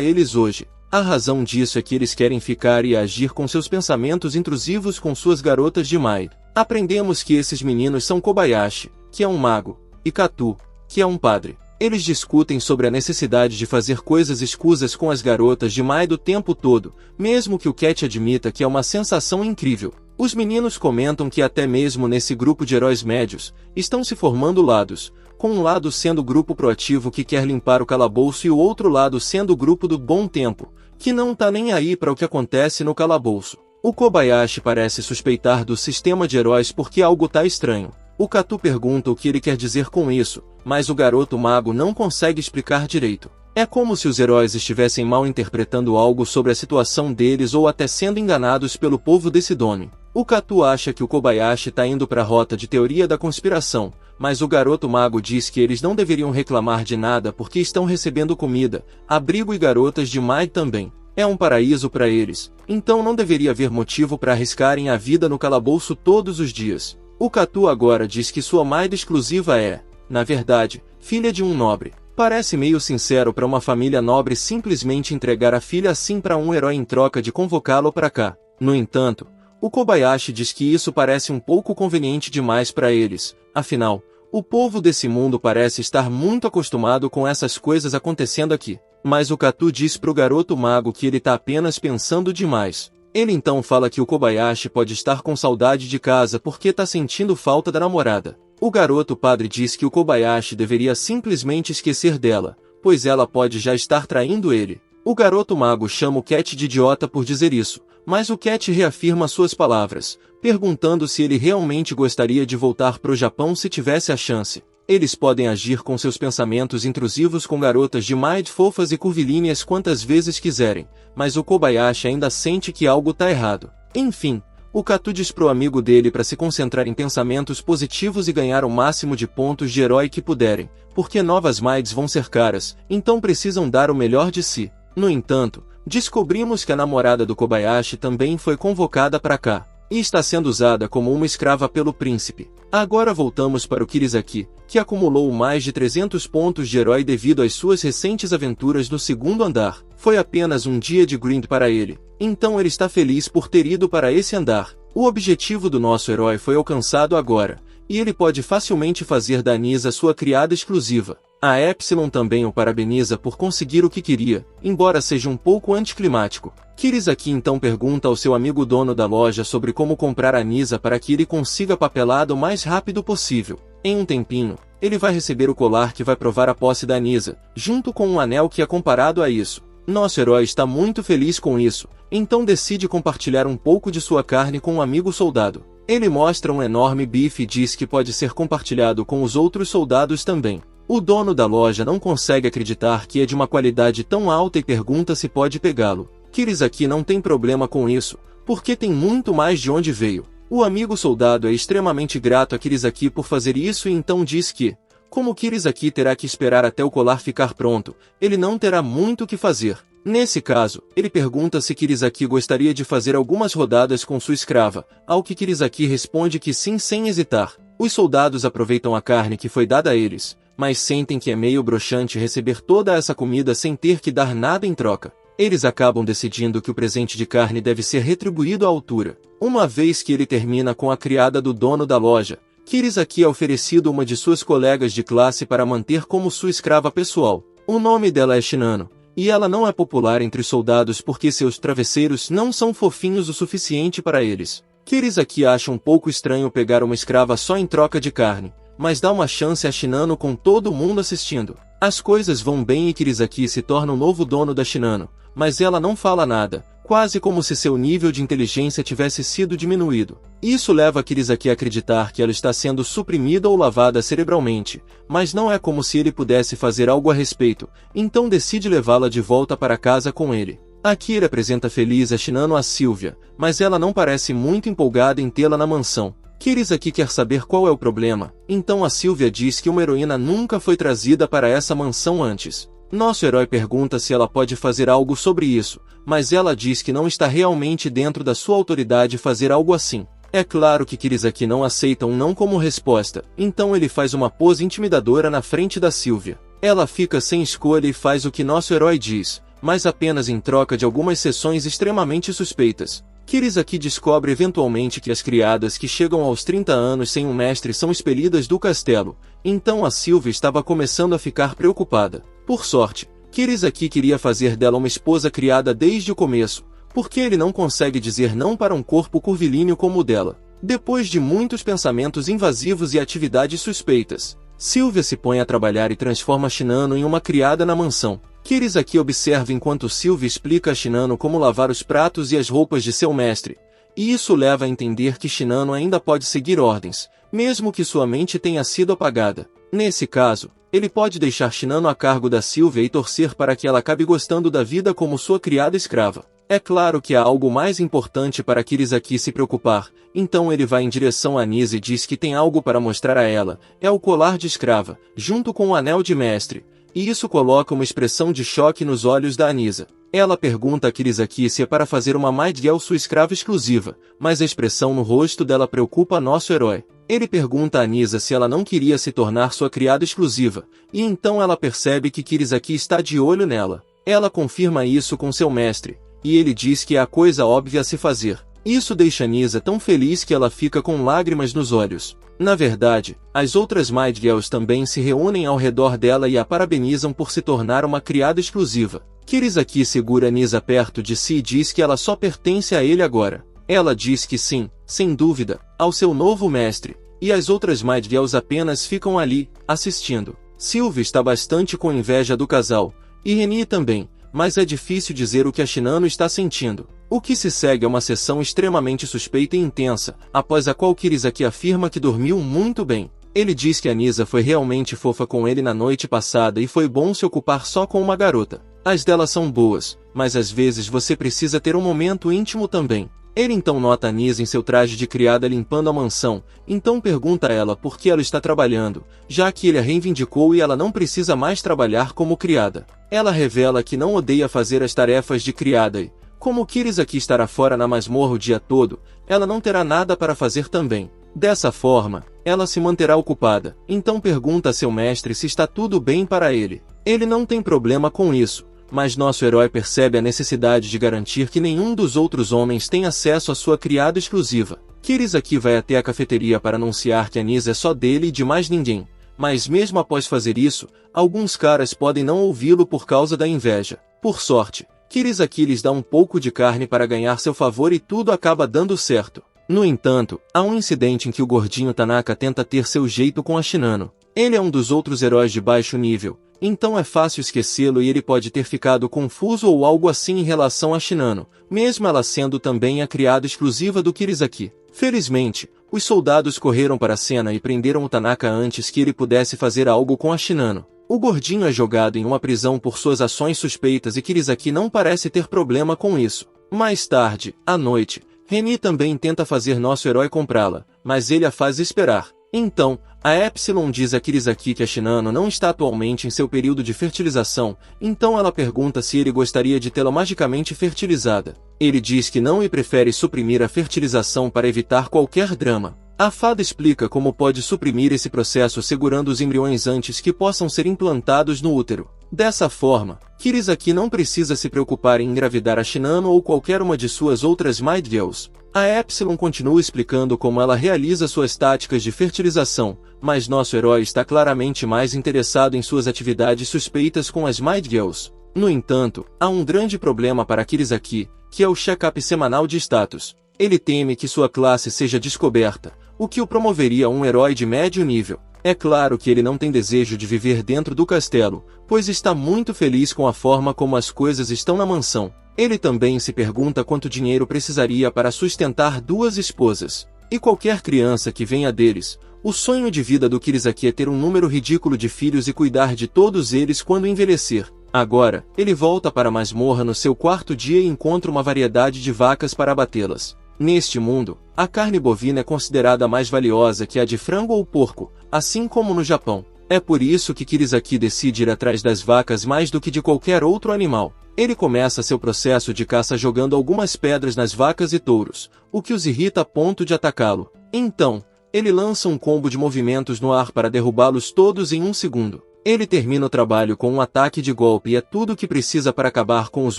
eles hoje. A razão disso é que eles querem ficar e agir com seus pensamentos intrusivos com suas garotas de Mai. Aprendemos que esses meninos são Kobayashi, que é um mago, e Katu, que é um padre. Eles discutem sobre a necessidade de fazer coisas escusas com as garotas de Mai do tempo todo, mesmo que o Cat admita que é uma sensação incrível. Os meninos comentam que até mesmo nesse grupo de heróis médios, estão se formando lados, com um lado sendo o grupo proativo que quer limpar o calabouço e o outro lado sendo o grupo do bom tempo, que não tá nem aí para o que acontece no calabouço. O Kobayashi parece suspeitar do sistema de heróis porque algo tá estranho. O Katu pergunta o que ele quer dizer com isso, mas o garoto mago não consegue explicar direito. É como se os heróis estivessem mal interpretando algo sobre a situação deles ou até sendo enganados pelo povo desse dono. O Katu acha que o Kobayashi está indo para a rota de teoria da conspiração, mas o garoto mago diz que eles não deveriam reclamar de nada porque estão recebendo comida, abrigo e garotas de Mai também. É um paraíso para eles, então não deveria haver motivo para arriscarem a vida no calabouço todos os dias. O Katu agora diz que sua Mai exclusiva é, na verdade, filha de um nobre. Parece meio sincero para uma família nobre simplesmente entregar a filha assim para um herói em troca de convocá-lo para cá. No entanto, o Kobayashi diz que isso parece um pouco conveniente demais para eles, afinal, o povo desse mundo parece estar muito acostumado com essas coisas acontecendo aqui. Mas o Katu diz pro garoto mago que ele tá apenas pensando demais. Ele então fala que o Kobayashi pode estar com saudade de casa porque tá sentindo falta da namorada. O garoto padre diz que o Kobayashi deveria simplesmente esquecer dela, pois ela pode já estar traindo ele. O garoto mago chama o Cat de idiota por dizer isso, mas o Cat reafirma suas palavras, perguntando se ele realmente gostaria de voltar pro Japão se tivesse a chance. Eles podem agir com seus pensamentos intrusivos com garotas de Mai fofas e curvilíneas quantas vezes quiserem, mas o Kobayashi ainda sente que algo tá errado. Enfim, o Katu diz pro amigo dele para se concentrar em pensamentos positivos e ganhar o máximo de pontos de herói que puderem, porque novas Maids vão ser caras, então precisam dar o melhor de si. No entanto, descobrimos que a namorada do Kobayashi também foi convocada para cá, e está sendo usada como uma escrava pelo príncipe. Agora voltamos para o Kirisaki, que acumulou mais de 300 pontos de herói devido às suas recentes aventuras no segundo andar. Foi apenas um dia de grind para ele, então ele está feliz por ter ido para esse andar. O objetivo do nosso herói foi alcançado agora, e ele pode facilmente fazer da Nisa sua criada exclusiva. A Epsilon também o parabeniza por conseguir o que queria, embora seja um pouco anticlimático. Kirisaki então pergunta ao seu amigo dono da loja sobre como comprar a Nisa para que ele consiga papelada o mais rápido possível. Em um tempinho, ele vai receber o colar que vai provar a posse da Nisa, junto com um anel que é comparado a isso. Nosso herói está muito feliz com isso, então decide compartilhar um pouco de sua carne com um amigo soldado. Ele mostra um enorme bife e diz que pode ser compartilhado com os outros soldados também. O dono da loja não consegue acreditar que é de uma qualidade tão alta e pergunta se pode pegá-lo. Kirisaki não tem problema com isso, porque tem muito mais de onde veio. O amigo soldado é extremamente grato a Kirisaki por fazer isso e então diz que, como Kirisaki terá que esperar até o colar ficar pronto, ele não terá muito o que fazer. Nesse caso, ele pergunta se Kirisaki gostaria de fazer algumas rodadas com sua escrava, ao que Kirisaki responde que sim sem hesitar. Os soldados aproveitam a carne que foi dada a eles, mas sentem que é meio broxante receber toda essa comida sem ter que dar nada em troca. Eles acabam decidindo que o presente de carne deve ser retribuído à altura. Uma vez que ele termina com a criada do dono da loja, Kirisaki é oferecido uma de suas colegas de classe para manter como sua escrava pessoal. O nome dela é Shinano, E ela não é popular entre os soldados porque seus travesseiros não são fofinhos o suficiente para eles. Kirisaki acha um pouco estranho pegar uma escrava só em troca de carne, mas dá uma chance a Shinano com todo mundo assistindo. As coisas vão bem e Kirisaki se torna o novo dono da Shinano, mas ela não fala nada, quase como se seu nível de inteligência tivesse sido diminuído. Isso leva Kirisaki a acreditar que ela está sendo suprimida ou lavada cerebralmente, mas não é como se ele pudesse fazer algo a respeito, então decide levá-la de volta para casa com ele. Aqui ele apresenta feliz a Shinano a Sylvia, mas ela não parece muito empolgada em tê-la na mansão. Kirisaki quer saber qual é o problema, então a Sylvia diz que uma heroína nunca foi trazida para essa mansão antes. Nosso herói pergunta se ela pode fazer algo sobre isso, mas ela diz que não está realmente dentro da sua autoridade fazer algo assim. É claro que Kirisaki não aceita um não como resposta, então ele faz uma pose intimidadora na frente da Sylvia. Ela fica sem escolha e faz o que nosso herói diz, mas apenas em troca de algumas sessões extremamente suspeitas. Kirisaki descobre eventualmente que as criadas que chegam aos 30 anos sem um mestre são expelidas do castelo, então a Sylvia estava começando a ficar preocupada. Por sorte, Kirisaki queria fazer dela uma esposa criada desde o começo, porque ele não consegue dizer não para um corpo curvilíneo como o dela. Depois de muitos pensamentos invasivos e atividades suspeitas, Sylvia se põe a trabalhar e transforma Shinano em uma criada na mansão. Kirisaki observa enquanto Sylvia explica a Shinano como lavar os pratos e as roupas de seu mestre, e isso leva a entender que Shinano ainda pode seguir ordens, mesmo que sua mente tenha sido apagada. Nesse caso, ele pode deixar Shinano a cargo da Sylvia e torcer para que ela acabe gostando da vida como sua criada escrava. É claro que há algo mais importante para Kirisaki se preocupar, então ele vai em direção a Anisa e diz que tem algo para mostrar a ela, é o colar de escrava, junto com o anel de mestre. E isso coloca uma expressão de choque nos olhos da Anisa. Ela pergunta a Kirisaki se é para fazer uma Maid Girl sua escrava exclusiva, mas a expressão no rosto dela preocupa nosso herói. Ele pergunta a Anisa se ela não queria se tornar sua criada exclusiva, e então ela percebe que Kirisaki está de olho nela. Ela confirma isso com seu mestre, e ele diz que é a coisa óbvia a se fazer. Isso deixa Anisa tão feliz que ela fica com lágrimas nos olhos. Na verdade, as outras Maid Girls também se reúnem ao redor dela e a parabenizam por se tornar uma criada exclusiva. Kirisaki segura Anisa perto de si e diz que ela só pertence a ele agora. Ela diz que sim, sem dúvida, ao seu novo mestre, e as outras Maid Girls apenas ficam ali, assistindo. Sylvia está bastante com inveja do casal, e Reni também, mas é difícil dizer o que a Shinano está sentindo. O que se segue é uma sessão extremamente suspeita e intensa, após a qual Kirisaki afirma que dormiu muito bem. Ele diz que Anisa foi realmente fofa com ele na noite passada e foi bom se ocupar só com uma garota. As delas são boas, mas às vezes você precisa ter um momento íntimo também. Ele então nota Anisa em seu traje de criada limpando a mansão, então pergunta a ela por que ela está trabalhando, já que ele a reivindicou e ela não precisa mais trabalhar como criada. Ela revela que não odeia fazer as tarefas de criada e, como Kirisaki estará fora na masmorra o dia todo, ela não terá nada para fazer também. Dessa forma, ela se manterá ocupada, então pergunta a seu mestre se está tudo bem para ele. Ele não tem problema com isso, mas nosso herói percebe a necessidade de garantir que nenhum dos outros homens tem acesso à sua criada exclusiva. Kirisaki vai até a cafeteria para anunciar que Anisa é só dele e de mais ninguém, mas mesmo após fazer isso, alguns caras podem não ouvi-lo por causa da inveja. Por sorte, Kirisaki lhes dá um pouco de carne para ganhar seu favor e tudo acaba dando certo. No entanto, há um incidente em que o gordinho Tanaka tenta ter seu jeito com a Shinano. Ele é um dos outros heróis de baixo nível, então é fácil esquecê-lo e ele pode ter ficado confuso ou algo assim em relação a Shinano, mesmo ela sendo também a criada exclusiva do Kirisaki. Felizmente, os soldados correram para a cena e prenderam o Tanaka antes que ele pudesse fazer algo com a Shinano. O gordinho é jogado em uma prisão por suas ações suspeitas e Kirisaki não parece ter problema com isso. Mais tarde, à noite, Reni também tenta fazer nosso herói comprá-la, mas ele a faz esperar. Então, a Epsilon diz a Kirisaki que a Shinano não está atualmente em seu período de fertilização, então ela pergunta se ele gostaria de tê-la magicamente fertilizada. Ele diz que não e prefere suprimir a fertilização para evitar qualquer drama. A fada explica como pode suprimir esse processo segurando os embriões antes que possam ser implantados no útero. Dessa forma, Kirisaki não precisa se preocupar em engravidar a Shinano ou qualquer uma de suas outras Maid Girls. A Epsilon continua explicando como ela realiza suas táticas de fertilização, mas nosso herói está claramente mais interessado em suas atividades suspeitas com as Maid Girls. No entanto, há um grande problema para Kirisaki, que é o check-up semanal de status. Ele teme que sua classe seja descoberta, o que o promoveria a um herói de médio nível. É claro que ele não tem desejo de viver dentro do castelo, pois está muito feliz com a forma como as coisas estão na mansão. Ele também se pergunta quanto dinheiro precisaria para sustentar 2 esposas. E qualquer criança que venha deles, o sonho de vida do Kirisaki é ter um número ridículo de filhos e cuidar de todos eles quando envelhecer. Agora, ele volta para a masmorra no seu 4º dia e encontra uma variedade de vacas para abatê-las. Neste mundo, a carne bovina é considerada mais valiosa que a de frango ou porco, assim como no Japão. É por isso que Kirisaki decide ir atrás das vacas mais do que de qualquer outro animal. Ele começa seu processo de caça jogando algumas pedras nas vacas e touros, o que os irrita a ponto de atacá-lo. Então, ele lança um combo de movimentos no ar para derrubá-los todos em 1 segundo. Ele termina o trabalho com um ataque de golpe e é tudo o que precisa para acabar com os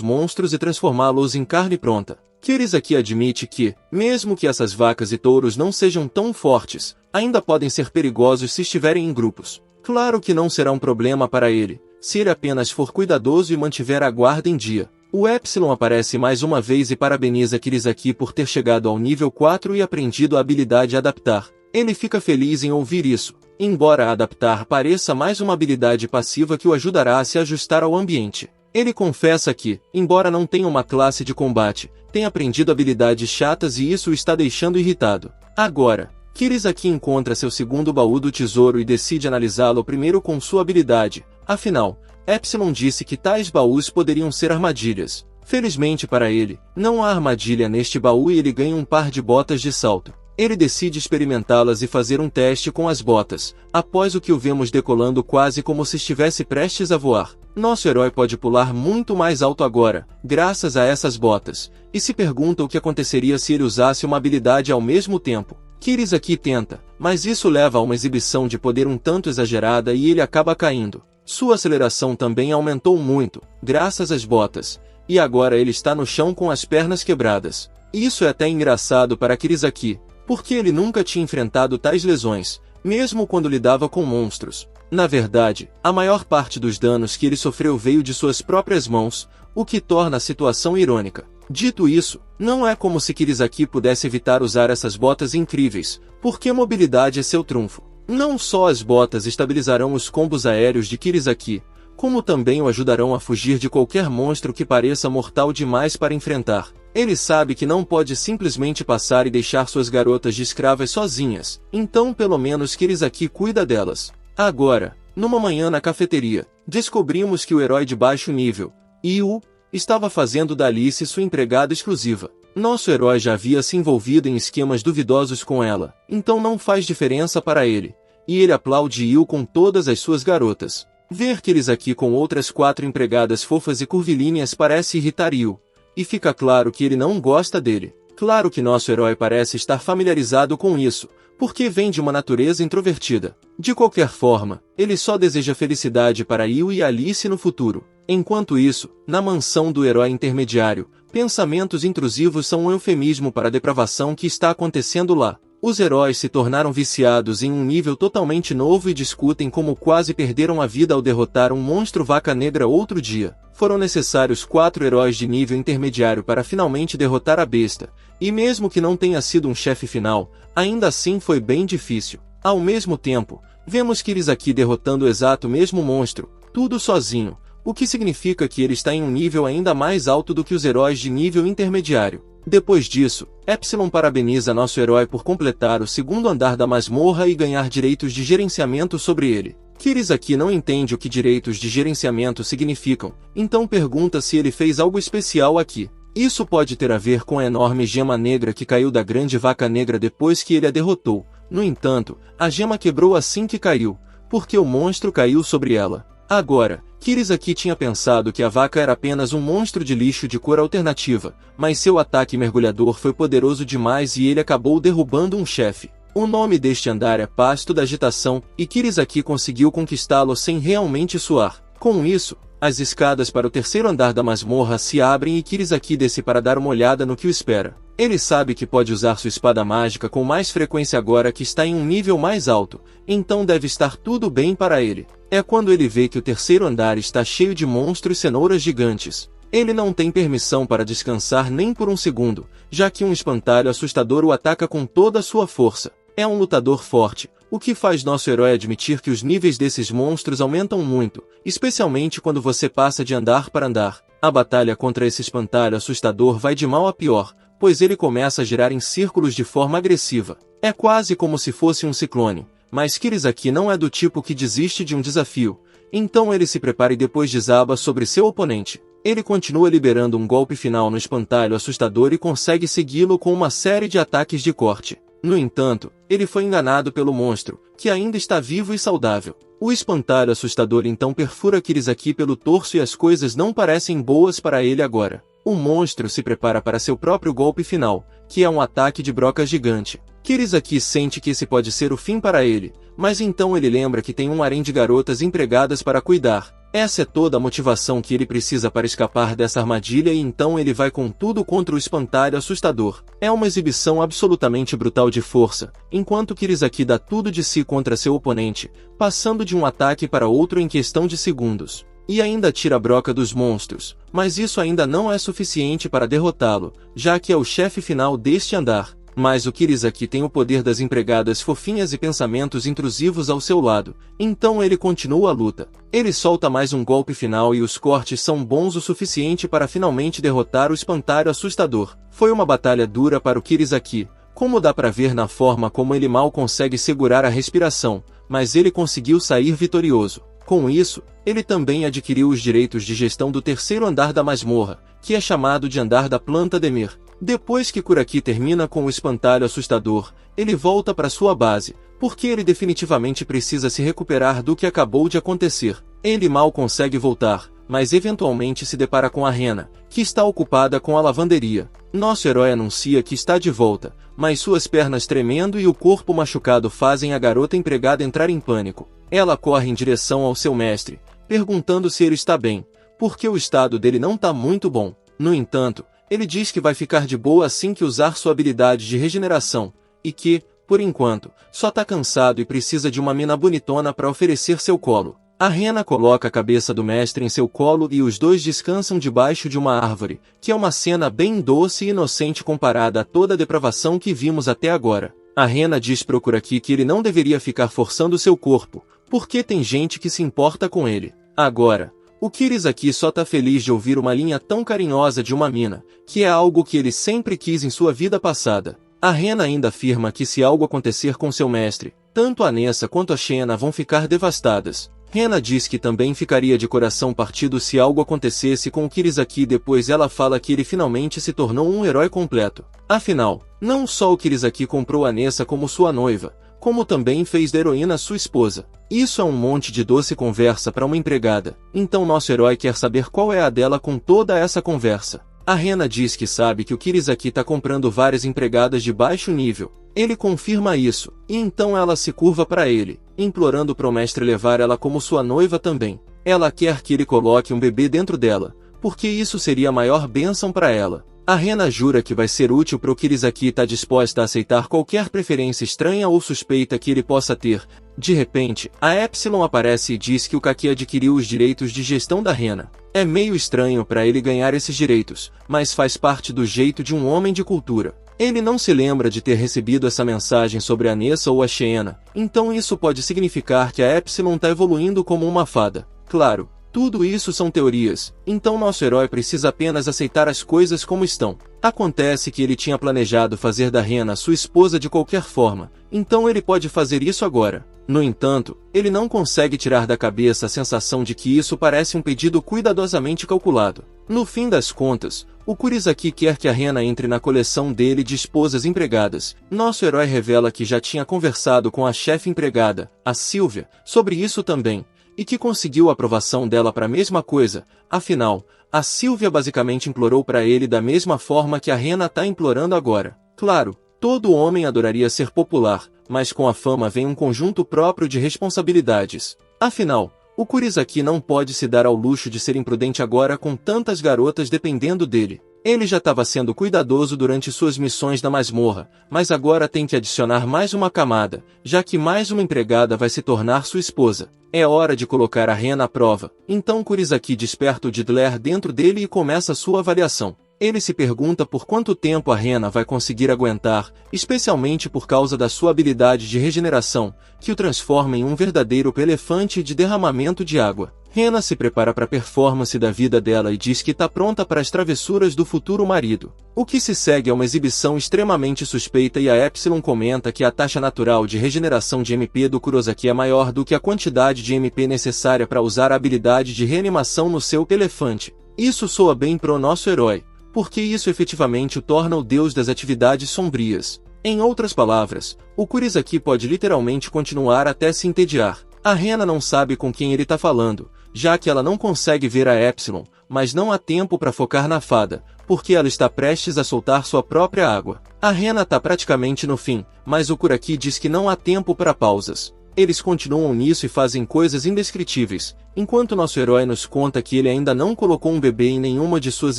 monstros e transformá-los em carne pronta. Kirisaki admite que, mesmo que essas vacas e touros não sejam tão fortes, ainda podem ser perigosos se estiverem em grupos. Claro que não será um problema para ele, se ele apenas for cuidadoso e mantiver a guarda em dia. O Epsilon aparece mais uma vez e parabeniza Kirisaki por ter chegado ao nível 4 e aprendido a habilidade Adaptar. Ele fica feliz em ouvir isso, embora Adaptar pareça mais uma habilidade passiva que o ajudará a se ajustar ao ambiente. Ele confessa que, embora não tenha uma classe de combate, tem aprendido habilidades chatas e isso o está deixando irritado. Agora, Kirisaki encontra seu segundo baú do tesouro e decide analisá-lo primeiro com sua habilidade. Afinal, Epsilon disse que tais baús poderiam ser armadilhas. Felizmente para ele, não há armadilha neste baú e ele ganha um par de botas de salto. Ele decide experimentá-las e fazer um teste com as botas, após o que o vemos decolando quase como se estivesse prestes a voar. Nosso herói pode pular muito mais alto agora, graças a essas botas, e se pergunta o que aconteceria se ele usasse uma habilidade ao mesmo tempo. Kirisaki tenta, mas isso leva a uma exibição de poder um tanto exagerada e ele acaba caindo. Sua aceleração também aumentou muito, graças às botas, e agora ele está no chão com as pernas quebradas. Isso é até engraçado para Kirisaki, porque ele nunca tinha enfrentado tais lesões, mesmo quando lidava com monstros. Na verdade, a maior parte dos danos que ele sofreu veio de suas próprias mãos, o que torna a situação irônica. Dito isso, não é como se Kirisaki pudesse evitar usar essas botas incríveis, porque mobilidade é seu trunfo. Não só as botas estabilizarão os combos aéreos de Kirisaki, como também o ajudarão a fugir de qualquer monstro que pareça mortal demais para enfrentar. Ele sabe que não pode simplesmente passar e deixar suas garotas de escravas sozinhas, então pelo menos Kirisaki cuida delas. Agora, numa manhã na cafeteria, descobrimos que o herói de baixo nível, Yu, estava fazendo da Alice sua empregada exclusiva. Nosso herói já havia se envolvido em esquemas duvidosos com ela, então não faz diferença para ele, e ele aplaude Yu com todas as suas garotas. Ver Kirisaki com outras 4 empregadas fofas e curvilíneas parece irritar Yu, e fica claro que ele não gosta dele. Claro que nosso herói parece estar familiarizado com isso, porque vem de uma natureza introvertida. De qualquer forma, ele só deseja felicidade para Yu e Alice no futuro. Enquanto isso, na mansão do herói intermediário, pensamentos intrusivos são um eufemismo para a depravação que está acontecendo lá. Os heróis se tornaram viciados em um nível totalmente novo e discutem como quase perderam a vida ao derrotar um monstro vaca negra outro dia. Foram necessários 4 heróis de nível intermediário para finalmente derrotar a besta, e mesmo que não tenha sido um chefe final, ainda assim foi bem difícil. Ao mesmo tempo, vemos Kirisaki derrotando o exato mesmo monstro, tudo sozinho, o que significa que ele está em um nível ainda mais alto do que os heróis de nível intermediário. Depois disso, Epsilon parabeniza nosso herói por completar o 2º andar da masmorra e ganhar direitos de gerenciamento sobre ele. Kirisaki não entende o que direitos de gerenciamento significam, então pergunta se ele fez algo especial aqui. Isso pode ter a ver com a enorme gema negra que caiu da grande vaca negra depois que ele a derrotou. No entanto, a gema quebrou assim que caiu, porque o monstro caiu sobre ela. Agora, Kirisaki tinha pensado que a vaca era apenas um monstro de lixo de cor alternativa, mas seu ataque mergulhador foi poderoso demais e ele acabou derrubando um chefe. O nome deste andar é Pasto da Agitação, e Kirisaki conseguiu conquistá-lo sem realmente suar. Com isso, as escadas para o 3º andar da masmorra se abrem e Kirisaki desce para dar uma olhada no que o espera. Ele sabe que pode usar sua espada mágica com mais frequência agora que está em um nível mais alto, então deve estar tudo bem para ele. É quando ele vê que o terceiro andar está cheio de monstros cenouras gigantes. Ele não tem permissão para descansar nem por um segundo, já que um espantalho assustador o ataca com toda a sua força. É um lutador forte, o que faz nosso herói admitir que os níveis desses monstros aumentam muito, especialmente quando você passa de andar para andar. A batalha contra esse espantalho assustador vai de mal a pior, pois ele começa a girar em círculos de forma agressiva. É quase como se fosse um ciclone, mas Kirisaki não é do tipo que desiste de um desafio, então ele se prepara e depois desaba sobre seu oponente. Ele continua liberando um golpe final no espantalho assustador e consegue segui-lo com uma série de ataques de corte. No entanto, ele foi enganado pelo monstro, que ainda está vivo e saudável. O espantalho assustador então perfura Kirisaki pelo torso e as coisas não parecem boas para ele agora. O monstro se prepara para seu próprio golpe final, que é um ataque de broca gigante. Kirisaki sente que esse pode ser o fim para ele, mas então ele lembra que tem um harém de garotas empregadas para cuidar. Essa é toda a motivação que ele precisa para escapar dessa armadilha e então ele vai com tudo contra o espantalho assustador. É uma exibição absolutamente brutal de força, enquanto Kirisaki dá tudo de si contra seu oponente, passando de um ataque para outro em questão de segundos. E ainda tira a broca dos monstros, mas isso ainda não é suficiente para derrotá-lo, já que é o chefe final deste andar. Mas o Kirisaki tem o poder das empregadas fofinhas e pensamentos intrusivos ao seu lado, então ele continua a luta. Ele solta mais um golpe final e os cortes são bons o suficiente para finalmente derrotar o espantalho assustador. Foi uma batalha dura para o Kirisaki, como dá para ver na forma como ele mal consegue segurar a respiração, mas ele conseguiu sair vitorioso. Com isso, ele também adquiriu os direitos de gestão do terceiro andar da masmorra, que é chamado de Andar da Planta Demir. Depois que Kuraki termina com o espantalho assustador, ele volta para sua base, porque ele definitivamente precisa se recuperar do que acabou de acontecer. Ele mal consegue voltar, mas eventualmente se depara com a Rena, que está ocupada com a lavanderia. Nosso herói anuncia que está de volta, mas suas pernas tremendo e o corpo machucado fazem a garota empregada entrar em pânico. Ela corre em direção ao seu mestre, perguntando se ele está bem, porque o estado dele não está muito bom. No entanto, ele diz que vai ficar de boa assim que usar sua habilidade de regeneração, e que, por enquanto, só tá cansado e precisa de uma mina bonitona para oferecer seu colo. A Rena coloca a cabeça do mestre em seu colo e os dois descansam debaixo de uma árvore, que é uma cena bem doce e inocente comparada a toda a depravação que vimos até agora. A Rena diz pro Kuraki que ele não deveria ficar forçando seu corpo, porque tem gente que se importa com ele. Agora, o Kirisaki só tá feliz de ouvir uma linha tão carinhosa de uma mina, que é algo que ele sempre quis em sua vida passada. A Rena ainda afirma que se algo acontecer com seu mestre, tanto a Nessa quanto a Xena vão ficar devastadas. Rena diz que também ficaria de coração partido se algo acontecesse com o Kirisaki. Depois ela fala que ele finalmente se tornou um herói completo. Afinal, não só o Kirisaki comprou a Nessa como sua noiva, como também fez da heroína sua esposa. Isso é um monte de doce conversa para uma empregada, então nosso herói quer saber qual é a dela com toda essa conversa. A Rena diz que sabe que o Kirisaki está comprando várias empregadas de baixo nível. Ele confirma isso, e então ela se curva para ele, implorando pro mestre levar ela como sua noiva também. Ela quer que ele coloque um bebê dentro dela, porque isso seria a maior bênção para ela. A Rena jura que vai ser útil pro Kirisaki e está disposta a aceitar qualquer preferência estranha ou suspeita que ele possa ter. De repente, a Epsilon aparece e diz que o Kaki adquiriu os direitos de gestão da Rena. É meio estranho para ele ganhar esses direitos, mas faz parte do jeito de um homem de cultura. Ele não se lembra de ter recebido essa mensagem sobre a Nessa ou a Xena, então isso pode significar que a Epsilon está evoluindo como uma fada. Claro, tudo isso são teorias, então nosso herói precisa apenas aceitar as coisas como estão. Acontece que ele tinha planejado fazer da Rena sua esposa de qualquer forma, então ele pode fazer isso agora. No entanto, ele não consegue tirar da cabeça a sensação de que isso parece um pedido cuidadosamente calculado. No fim das contas, o Kurisaki quer que a Rena entre na coleção dele de esposas empregadas. Nosso herói revela que já tinha conversado com a chefe empregada, a Sylvia, sobre isso também, e que conseguiu a aprovação dela para a mesma coisa. Afinal, a Sylvia basicamente implorou para ele da mesma forma que a Rena está implorando agora. Claro, todo homem adoraria ser popular, mas com a fama vem um conjunto próprio de responsabilidades. Afinal, o Kurisaki não pode se dar ao luxo de ser imprudente agora com tantas garotas dependendo dele. Ele já estava sendo cuidadoso durante suas missões na masmorra, mas agora tem que adicionar mais uma camada, já que mais uma empregada vai se tornar sua esposa. É hora de colocar a Rena à prova. Então Kurizaki desperta o Diddler dentro dele e começa sua avaliação. Ele se pergunta por quanto tempo a Rena vai conseguir aguentar, especialmente por causa da sua habilidade de regeneração, que o transforma em um verdadeiro elefante de derramamento de água. Rena se prepara para a performance da vida dela e diz que está pronta para as travessuras do futuro marido. O que se segue é uma exibição extremamente suspeita e a Epsilon comenta que a taxa natural de regeneração de MP do Kurosaki é maior do que a quantidade de MP necessária para usar a habilidade de reanimação no seu elefante. Isso soa bem pro nosso herói, porque isso efetivamente o torna o deus das atividades sombrias. Em outras palavras, o Kurizaki pode literalmente continuar até se entediar. A Rena não sabe com quem ele está falando, já que ela não consegue ver a Epsilon, mas não há tempo para focar na fada, porque ela está prestes a soltar sua própria água. A Rena está praticamente no fim, mas o Kuraki diz que não há tempo para pausas. Eles continuam nisso e fazem coisas indescritíveis, enquanto nosso herói nos conta que ele ainda não colocou um bebê em nenhuma de suas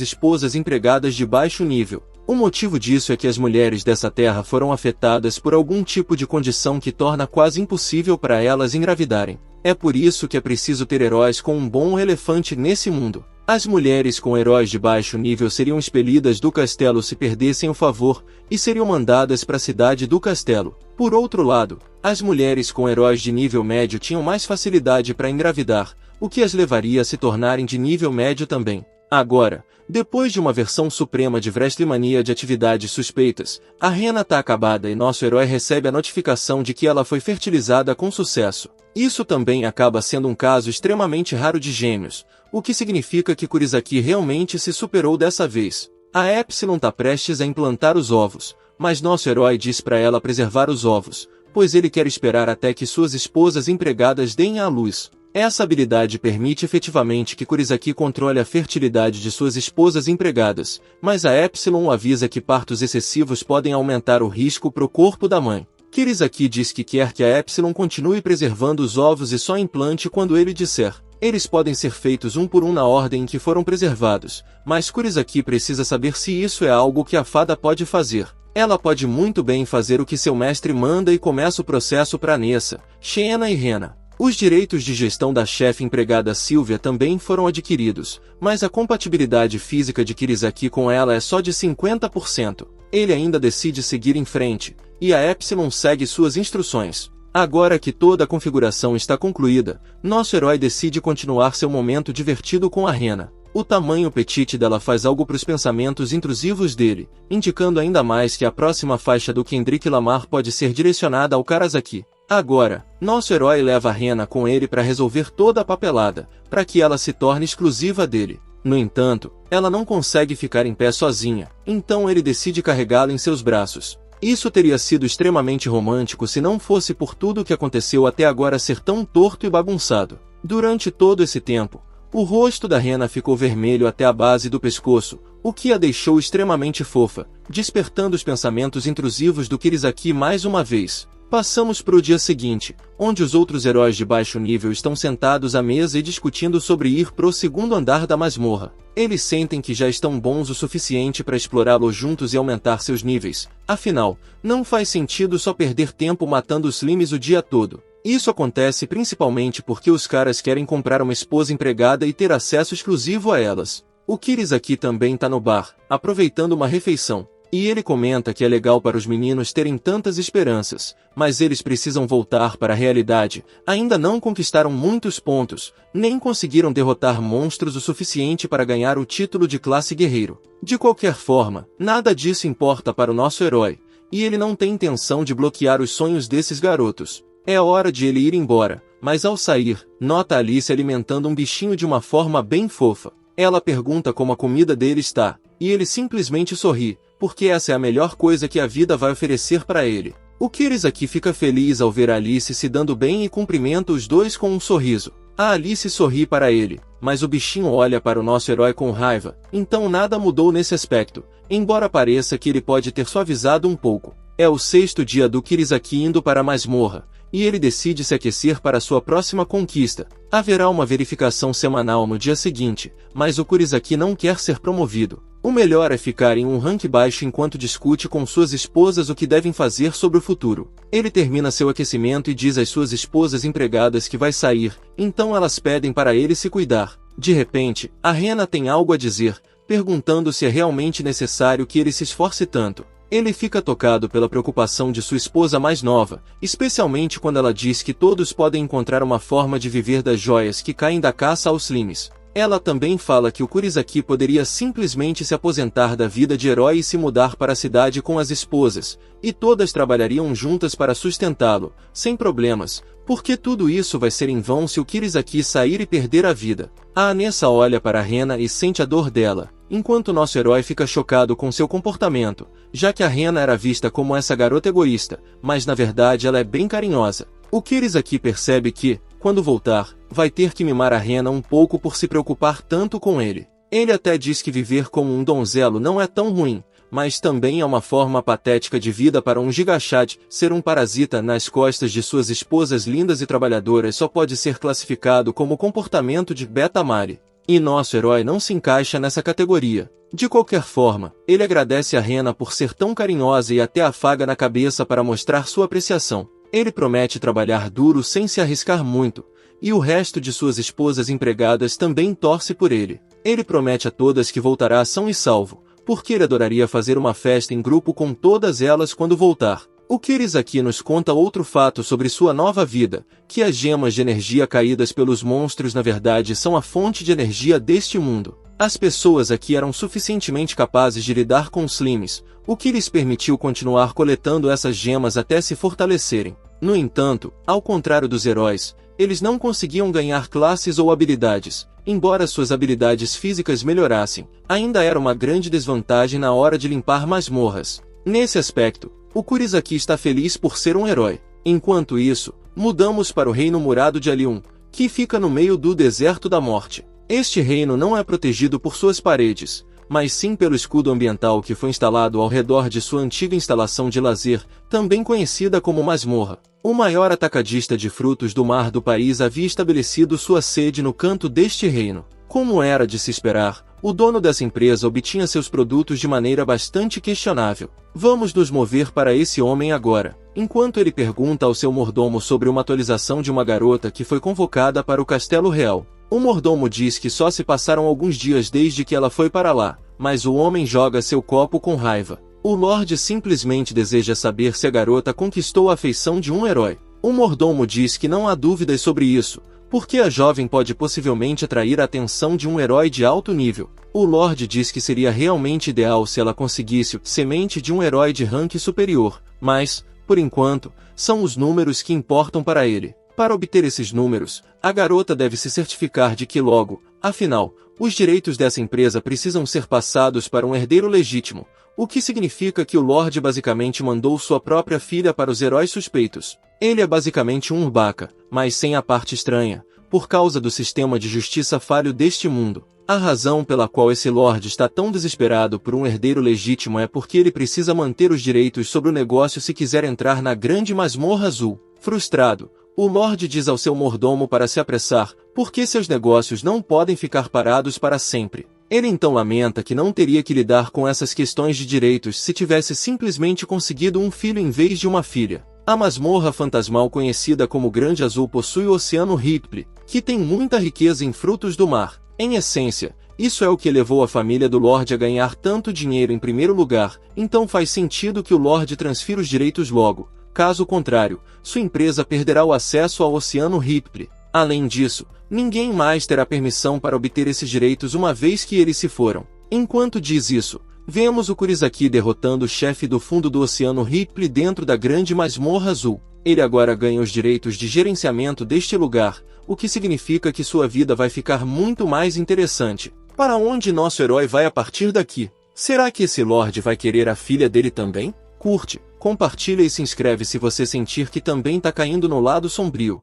esposas empregadas de baixo nível. O motivo disso é que as mulheres dessa terra foram afetadas por algum tipo de condição que torna quase impossível para elas engravidarem. É por isso que é preciso ter heróis com um bom elefante nesse mundo. As mulheres com heróis de baixo nível seriam expelidas do castelo se perdessem o favor, e seriam mandadas para a cidade do castelo. Por outro lado, as mulheres com heróis de nível médio tinham mais facilidade para engravidar, o que as levaria a se tornarem de nível médio também. Agora, depois de uma versão suprema de Wrestlemania de atividades suspeitas, a Rena está acabada e nosso herói recebe a notificação de que ela foi fertilizada com sucesso. Isso também acaba sendo um caso extremamente raro de gêmeos, o que significa que Kurizaki realmente se superou dessa vez. A Epsilon está prestes a implantar os ovos, mas nosso herói diz para ela preservar os ovos, pois ele quer esperar até que suas esposas empregadas deem à luz. Essa habilidade permite efetivamente que Kurizaki controle a fertilidade de suas esposas empregadas, mas a Epsilon o avisa que partos excessivos podem aumentar o risco para o corpo da mãe. Kurizaki diz que quer que a Epsilon continue preservando os ovos e só implante quando ele disser. Eles podem ser feitos um por um na ordem em que foram preservados, mas Kurizaki precisa saber se isso é algo que a fada pode fazer. Ela pode muito bem fazer o que seu mestre manda e começa o processo para Nessa, Xena e Rena. Os direitos de gestão da chefe empregada Sylvia também foram adquiridos, mas a compatibilidade física de Kurizaki com ela é só de 50%. Ele ainda decide seguir em frente, e a Epsilon segue suas instruções. Agora que toda a configuração está concluída, nosso herói decide continuar seu momento divertido com a Rena. O tamanho petite dela faz algo para os pensamentos intrusivos dele, indicando ainda mais que a próxima faixa do Kendrick Lamar pode ser direcionada ao Karasaki. Agora, nosso herói leva a Rena com ele para resolver toda a papelada, para que ela se torne exclusiva dele. No entanto, ela não consegue ficar em pé sozinha, então ele decide carregá-la em seus braços. Isso teria sido extremamente romântico se não fosse por tudo o que aconteceu até agora ser tão torto e bagunçado. Durante todo esse tempo, o rosto da Rena ficou vermelho até a base do pescoço, o que a deixou extremamente fofa, despertando os pensamentos intrusivos do Kurizaki mais uma vez. Passamos para o dia seguinte, onde os outros heróis de baixo nível estão sentados à mesa e discutindo sobre ir para o segundo andar da masmorra. Eles sentem que já estão bons o suficiente para explorá-lo juntos e aumentar seus níveis. Afinal, não faz sentido só perder tempo matando os slimes o dia todo. Isso acontece principalmente porque os caras querem comprar uma esposa empregada e ter acesso exclusivo a elas. O Kurizaki também tá no bar, aproveitando uma refeição. E ele comenta que é legal para os meninos terem tantas esperanças, mas eles precisam voltar para a realidade. Ainda não conquistaram muitos pontos, nem conseguiram derrotar monstros o suficiente para ganhar o título de classe guerreiro. De qualquer forma, nada disso importa para o nosso herói, e ele não tem intenção de bloquear os sonhos desses garotos. É hora de ele ir embora, mas ao sair, nota Alice alimentando um bichinho de uma forma bem fofa. Ela pergunta como a comida dele está, e ele simplesmente sorri, porque essa é a melhor coisa que a vida vai oferecer para ele. O Kurizaki fica feliz ao ver a Alice se dando bem e cumprimenta os dois com um sorriso. A Alice sorri para ele, mas o bichinho olha para o nosso herói com raiva, então nada mudou nesse aspecto, embora pareça que ele pode ter suavizado um pouco. É o 6º dia do Kirisaki indo para a masmorra, e ele decide se aquecer para sua próxima conquista. Haverá uma verificação semanal no dia seguinte, mas o Kirisaki não quer ser promovido. O melhor é ficar em um rank baixo enquanto discute com suas esposas o que devem fazer sobre o futuro. Ele termina seu aquecimento e diz às suas esposas empregadas que vai sair, então elas pedem para ele se cuidar. De repente, a Rena tem algo a dizer, perguntando se é realmente necessário que ele se esforce tanto. Ele fica tocado pela preocupação de sua esposa mais nova, especialmente quando ela diz que todos podem encontrar uma forma de viver das joias que caem da caça aos slimes. Ela também fala que o Kirisaki poderia simplesmente se aposentar da vida de herói e se mudar para a cidade com as esposas, e todas trabalhariam juntas para sustentá-lo, sem problemas, porque tudo isso vai ser em vão se o Kirisaki sair e perder a vida. A Anessa olha para a Rena e sente a dor dela, enquanto nosso herói fica chocado com seu comportamento, já que a Rena era vista como essa garota egoísta, mas na verdade ela é bem carinhosa. O Kirisaki percebe que, quando voltar, vai ter que mimar a Rena um pouco por se preocupar tanto com ele. Ele até diz que viver como um donzelo não é tão ruim, mas também é uma forma patética de vida para um gigachad. Ser um parasita nas costas de suas esposas lindas e trabalhadoras só pode ser classificado como comportamento de beta-mari. E nosso herói não se encaixa nessa categoria. De qualquer forma, ele agradece a Rena por ser tão carinhosa e até afaga na cabeça para mostrar sua apreciação. Ele promete trabalhar duro sem se arriscar muito, e o resto de suas esposas empregadas também torce por ele. Ele promete a todas que voltará são e salvo, porque ele adoraria fazer uma festa em grupo com todas elas quando voltar. O Kirisaki nos conta outro fato sobre sua nova vida, que as gemas de energia caídas pelos monstros na verdade são a fonte de energia deste mundo. As pessoas aqui eram suficientemente capazes de lidar com os slimes, o que lhes permitiu continuar coletando essas gemas até se fortalecerem. No entanto, ao contrário dos heróis, eles não conseguiam ganhar classes ou habilidades. Embora suas habilidades físicas melhorassem, ainda era uma grande desvantagem na hora de limpar masmorras. Nesse aspecto, o Kirisaki está feliz por ser um herói. Enquanto isso, mudamos para o reino murado de Alium, que fica no meio do deserto da morte. Este reino não é protegido por suas paredes, mas sim pelo escudo ambiental que foi instalado ao redor de sua antiga instalação de lazer, também conhecida como masmorra. O maior atacadista de frutos do mar do país havia estabelecido sua sede no canto deste reino. Como era de se esperar, o dono dessa empresa obtinha seus produtos de maneira bastante questionável. Vamos nos mover para esse homem agora, enquanto ele pergunta ao seu mordomo sobre uma atualização de uma garota que foi convocada para o Castelo Real. O mordomo diz que só se passaram alguns dias desde que ela foi para lá, mas o homem joga seu copo com raiva. O Lorde simplesmente deseja saber se a garota conquistou a afeição de um herói. O mordomo diz que não há dúvidas sobre isso, porque a jovem pode possivelmente atrair a atenção de um herói de alto nível. O Lorde diz que seria realmente ideal se ela conseguisse semente de um herói de rank superior, mas, por enquanto, são os números que importam para ele. Para obter esses números, a garota deve se certificar de que logo, afinal, os direitos dessa empresa precisam ser passados para um herdeiro legítimo, o que significa que o Lorde basicamente mandou sua própria filha para os heróis suspeitos. Ele é basicamente um Urbaca, mas sem a parte estranha, por causa do sistema de justiça falho deste mundo. A razão pela qual esse Lorde está tão desesperado por um herdeiro legítimo é porque ele precisa manter os direitos sobre o negócio se quiser entrar na grande masmorra azul. Frustrado, o Lorde diz ao seu mordomo para se apressar, porque seus negócios não podem ficar parados para sempre. Ele então lamenta que não teria que lidar com essas questões de direitos se tivesse simplesmente conseguido um filho em vez de uma filha. A masmorra fantasmal conhecida como Grande Azul possui o Oceano Ripley, que tem muita riqueza em frutos do mar. Em essência, isso é o que levou a família do Lorde a ganhar tanto dinheiro em primeiro lugar, então faz sentido que o Lorde transfira os direitos logo. Caso contrário, sua empresa perderá o acesso ao Oceano Ripley. Além disso, ninguém mais terá permissão para obter esses direitos uma vez que eles se foram. Enquanto diz isso, vemos o Kirisaki derrotando o chefe do fundo do Oceano Ripley dentro da grande masmorra azul. Ele agora ganha os direitos de gerenciamento deste lugar, o que significa que sua vida vai ficar muito mais interessante. Para onde nosso herói vai a partir daqui? Será que esse Lorde vai querer a filha dele também? Curte, compartilha e se inscreve se você sentir que também tá caindo no lado sombrio.